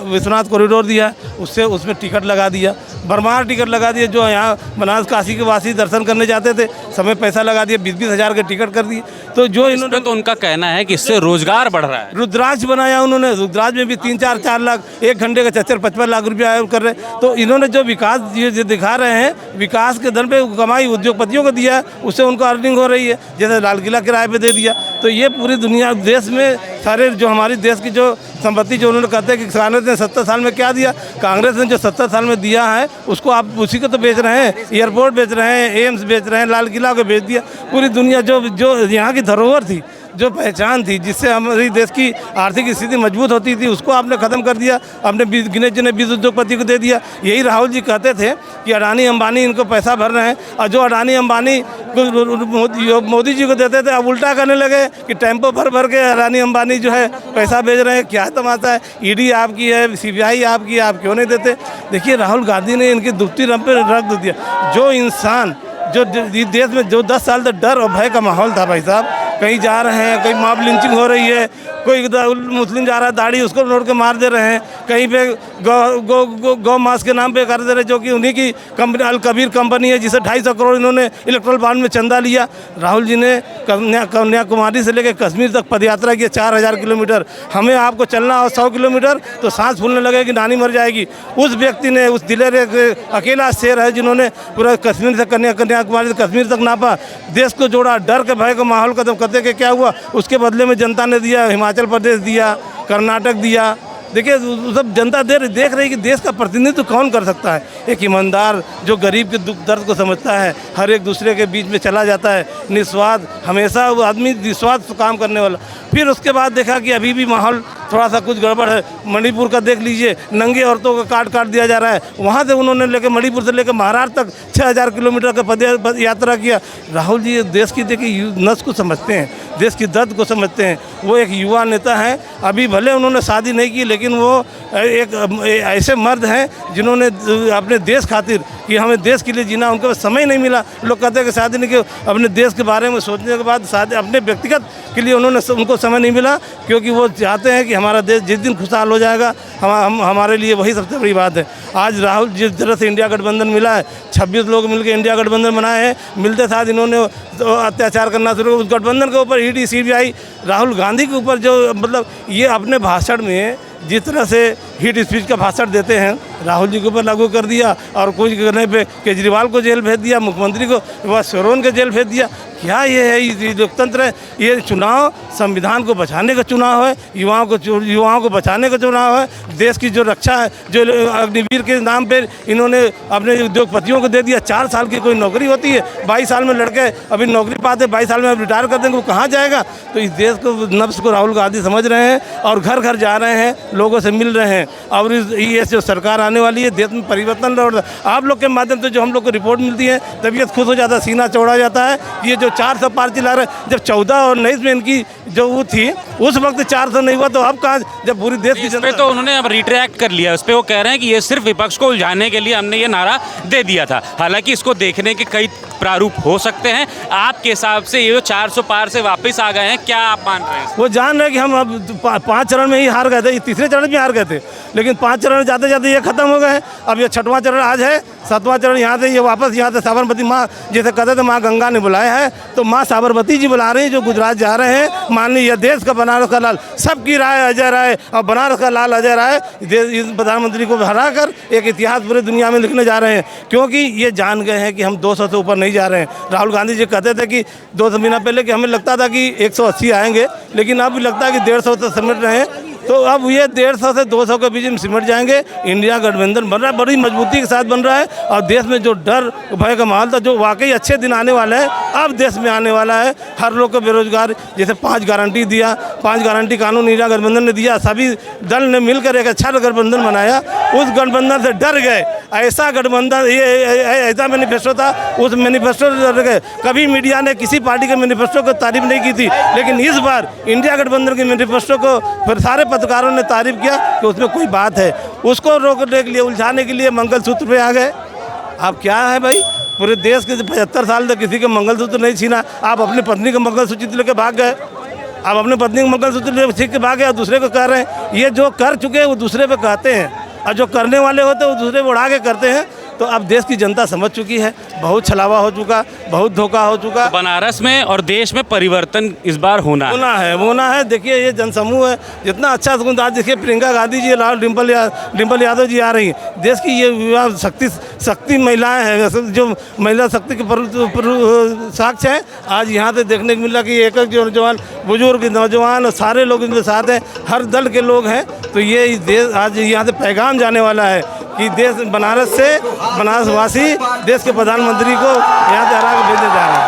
Speaker 7: विश्वनाथ कॉरिडोर दिया, उससे उसमें टिकट लगा दिया, भरमार टिकट लगा दिया। जो यहाँ बनारस काशी के वासी दर्शन करने जाते थे, समय पैसा लगा दिया, 20-20 हज़ार के टिकट कर दिए। तो जो इन्होंने,
Speaker 1: तो उनका कहना है कि इससे रोजगार बढ़ रहा है।
Speaker 7: रुद्राक्ष बनाया उन्होंने, रुद्राक्ष में भी 3-4 लाख, 1 घंटे का 74-55 लाख रुपया कर रहे। तो इन्होंने जो विकास ये दिखा रहे हैं, विकास के दर पे कमाई उद्योगपतियों को दिया, उससे उनको अर्निंग हो रही है। जैसे लाल किला किराए पे दे दिया। तो ये पूरी दुनिया, देश में सारे जो हमारी देश की जो संपत्ति, जो उन्होंने कहते हैं कि कांग्रेस ने 70 साल में क्या दिया, कांग्रेस ने जो 70 साल में दिया है उसको आप उसी को तो बेच रहे हैं। एयरपोर्ट बेच रहे हैं, एम्स बेच रहे हैं, लाल किला को बेच दिया। पूरी दुनिया जो यहाँ की धरोहर थी, जो पहचान थी, जिससे हमारी देश की आर्थिक स्थिति मजबूत होती थी, उसको आपने ख़त्म कर दिया। आपने गिने चुने 20 उद्योगपति को दे दिया। यही राहुल जी कहते थे कि अडानी अंबानी इनको पैसा भर रहे हैं, और जो अडानी अंबानी मोदी जी को देते थे, अब उल्टा करने लगे कि टेम्पो भर के अडानी अंबानी जो है पैसा भेज रहे हैं। क्या तमाशा है? ईडी आपकी है, CBI आपकी है, आप क्यों नहीं देते? देखिए, राहुल गांधी ने इनकी दुबती रंग पर रख दिया। जो इंसान, जो देश में जो 10 साल तक डर और भय का माहौल था, भाई साहब, कहीं जा रहे हैं, कहीं मॉब लिंचिंग हो रही है, कोई मुस्लिम जा रहा है, दाढ़ी उसको रोड के मार दे रहे हैं, कहीं पे गौ मास के नाम पे कर दे रहे, जो कि उन्हीं की कंपनी अल कबीर कंपनी है, जिसे 250 करोड़ इन्होंने इलेक्ट्रल बॉन्ड में चंदा लिया। राहुल जी ने कन्याकुमारी से लेकर कश्मीर तक पदयात्रा की 4000 किलोमीटर। हमें आपको चलना हो 100 किलोमीटर तो सांस फूलने लगे कि नानी मर जाएगी। उस व्यक्ति ने, उस दिलेर अकेला शेर है जिन्होंने पूरा कश्मीर से कन्याकुमारी से कश्मीर तक नापा, देश को जोड़ा, डर के भय का माहौल खत्म करते कि क्या हुआ, उसके बदले में जनता ने दिया। हिमाचल प्रदेश दिया, कर्नाटक दिया। देखिए, सब जनता देख रही कि देश का प्रतिनिधित्व कौन कर सकता है। एक ईमानदार जो गरीब के दुख दर्द को समझता है, हर एक दूसरे के बीच में चला जाता है, निस्वार्थ, हमेशा वो आदमी निस्वार्थ काम करने वाला। फिर उसके बाद देखा कि अभी भी माहौल थोड़ा सा कुछ गड़बड़ है। मणिपुर का देख लीजिए, नंगे औरतों को काट दिया जा रहा है। वहाँ से उन्होंने लेकर मणिपुर से लेकर महाराष्ट्र तक 6000 किलोमीटर का पद यात्रा किया। राहुल जी देश की देखिए नस को समझते हैं। देश की दर्द को समझते हैं। वो एक युवा नेता हैं, अभी भले उन्होंने शादी नहीं की लेकिन वो एक ऐसे मर्द हैं जिन्होंने अपने देश खातिर कि हमें देश के लिए जीना, उनको समय नहीं मिला। लोग कहते हैं कि शादी नहीं की, अपने देश के बारे में सोचने के बाद शादी अपने व्यक्तिगत के लिए उनको समय नहीं मिला, क्योंकि वो चाहते हैं कि हमारा देश जिस दिन खुशहाल हो जाएगा हमारे लिए वही सबसे बड़ी बात है। आज राहुल जिस तरह से इंडिया गठबंधन मिला है, 26 लोग मिलकर इंडिया गठबंधन बनाए हैं, मिलते साथ इन्होंने तो अत्याचार करना शुरू किया। उस गठबंधन के ऊपर ईडी सीबीआई राहुल गांधी के ऊपर जो मतलब ये अपने भाषण में जिस तरह से हीट स्पीच का भाषण देते हैं राहुल जी के ऊपर लागू कर दिया, और कुछ करने पे केजरीवाल को जेल भेज दिया, मुख्यमंत्री को वह सोरेन के जेल भेज दिया। क्या ये है? ये लोकतंत्र है? ये चुनाव संविधान को बचाने का चुनाव है, युवाओं को बचाने का चुनाव है, देश की जो रक्षा है, जो अग्निवीर के नाम पे इन्होंने अपने उद्योगपतियों को दे दिया। 4 साल की कोई नौकरी होती है, 22 साल में लड़के अभी नौकरी पाते, 22 साल में अब रिटायर कर देंगे, वो कहाँ जाएगा? तो इस देश को नफ्स को राहुल गांधी समझ रहे हैं और घर घर जा रहे हैं, लोगों से मिल रहे हैं। और ये जो सरकार आने वाली है, देश में परिवर्तन लौट रहा है। आप लोग के माध्यम से जो हम लोग को रिपोर्ट मिलती है, तबीयत खुश हो जाता है, सीना चौड़ा जाता है। ये जो 400 पार चिल्ला रहे, जब 14 और 19 में इनकी जो वो थी उस वक्त 400 नहीं हुआ, तो अब कहाँ? जब पूरी देश की
Speaker 1: जनता, तो उन्होंने अब रिट्रैक्ट कर लिया। उस पर वो कह रहे हैं कि ये सिर्फ विपक्ष को उलझाने के लिए हमने ये नारा दे दिया था। हालांकि इसको देखने के कई प्रारूप हो सकते हैं। आपके हिसाब से ये जो 400 पार से वापस आ गए हैं, क्या आप मान रहे हैं?
Speaker 7: वो जान रहे हैं कि हम अब 5 चरण में ही हार गए थे, तीसरे चरण में हार गए थे, लेकिन 5 चरण जाते जाते ये खत्म हो गए। अब ये 6वां चरण आज है, 7वां चरण यहाँ से ये वापस यहाँ से साबरमती माँ, जैसे कहते थे माँ गंगा ने बुलाया है, तो माँ साबरमती जी बुला रही हैं, जो गुजरात जा रहे हैं। माननीय देश का बनारस का लाल, सबकी राय अजय राय, और बनारस का लाल अजय राय इस प्रधानमंत्री को हरा कर एक इतिहास पूरी दुनिया में लिखने जा रहे हैं, क्योंकि ये जान गए हैं कि हम 200 से ऊपर नहीं जा रहे हैं। राहुल गांधी जी कहते थे कि 200 महीना पहले कि हमें लगता था कि 180 आएंगे, लेकिन अब लगता है कि 150 तक सिमट रहे हैं। तो अब ये 150 से 200 के बीच में सिमट जाएंगे। इंडिया गठबंधन बन रहा है, बड़ी मजबूती के साथ बन रहा है, और देश में जो डर भय का माहौल था, जो वाकई अच्छे दिन आने वाले हैं, अब देश में आने वाला है। हर लोग को बेरोजगार, जैसे 5 गारंटी दिया, 5 गारंटी कानून इंडिया गठबंधन ने दिया, सभी दल ने मिलकर एक अच्छा गठबंधन बनाया। उस गठबंधन से डर गए। ऐसा गठबंधन, ये ऐसा मैनिफेस्टो था, उस मैनिफेस्टो से डर गए। कभी मीडिया ने किसी पार्टी के मैनिफेस्टो को तारीफ नहीं की थी, लेकिन इस बार इंडिया गठबंधन के मैनिफेस्टो को फिर सारे पत्रकारों ने तारीफ किया कि उसमें कोई बात है। उसको रोकने के लिए, उलझाने के लिए मंगलसूत्र पे आ गए। अब क्या है भाई, पूरे देश के 75 साल तक किसी के मंगलसूत्र नहीं छीना। आप अपनी पत्नी का मंगलसूत्र लेकर भाग गए, आप अपने पत्नी का मंगलसूत्र लेकर छीन के भाग गए, दूसरे को कह रहे हैं। ये जो कर चुके हैं वो दूसरे पे कहते हैं, और जो करने वाले होते हैं वो दूसरे को उड़ा के करते हैं। तो अब देश की जनता समझ चुकी है, बहुत छलावा हो चुका, बहुत धोखा हो चुका।
Speaker 1: तो बनारस में और देश में परिवर्तन इस बार होना
Speaker 7: है। देखिए ये जनसमूह है, जितना अच्छा सुकून। आज देखिए प्रियंका गांधी जी, डिम्पल यादव जी आ रही हैं। देश की ये युवा शक्ति महिलाएं हैं, जो महिला शक्ति के साक्ष्य हैं। आज यहाँ से देखने को मिला कि एक जवान, बुजुर्ग, नौजवान, सारे लोग इनके साथ हैं, हर दल के लोग हैं। तो ये देश आज यहाँ से पैगाम जाने वाला है कि देश बनारस से, बनारस वासी देश के प्रधानमंत्री को यहाँ से हरा के भेजे जा रहे हैं।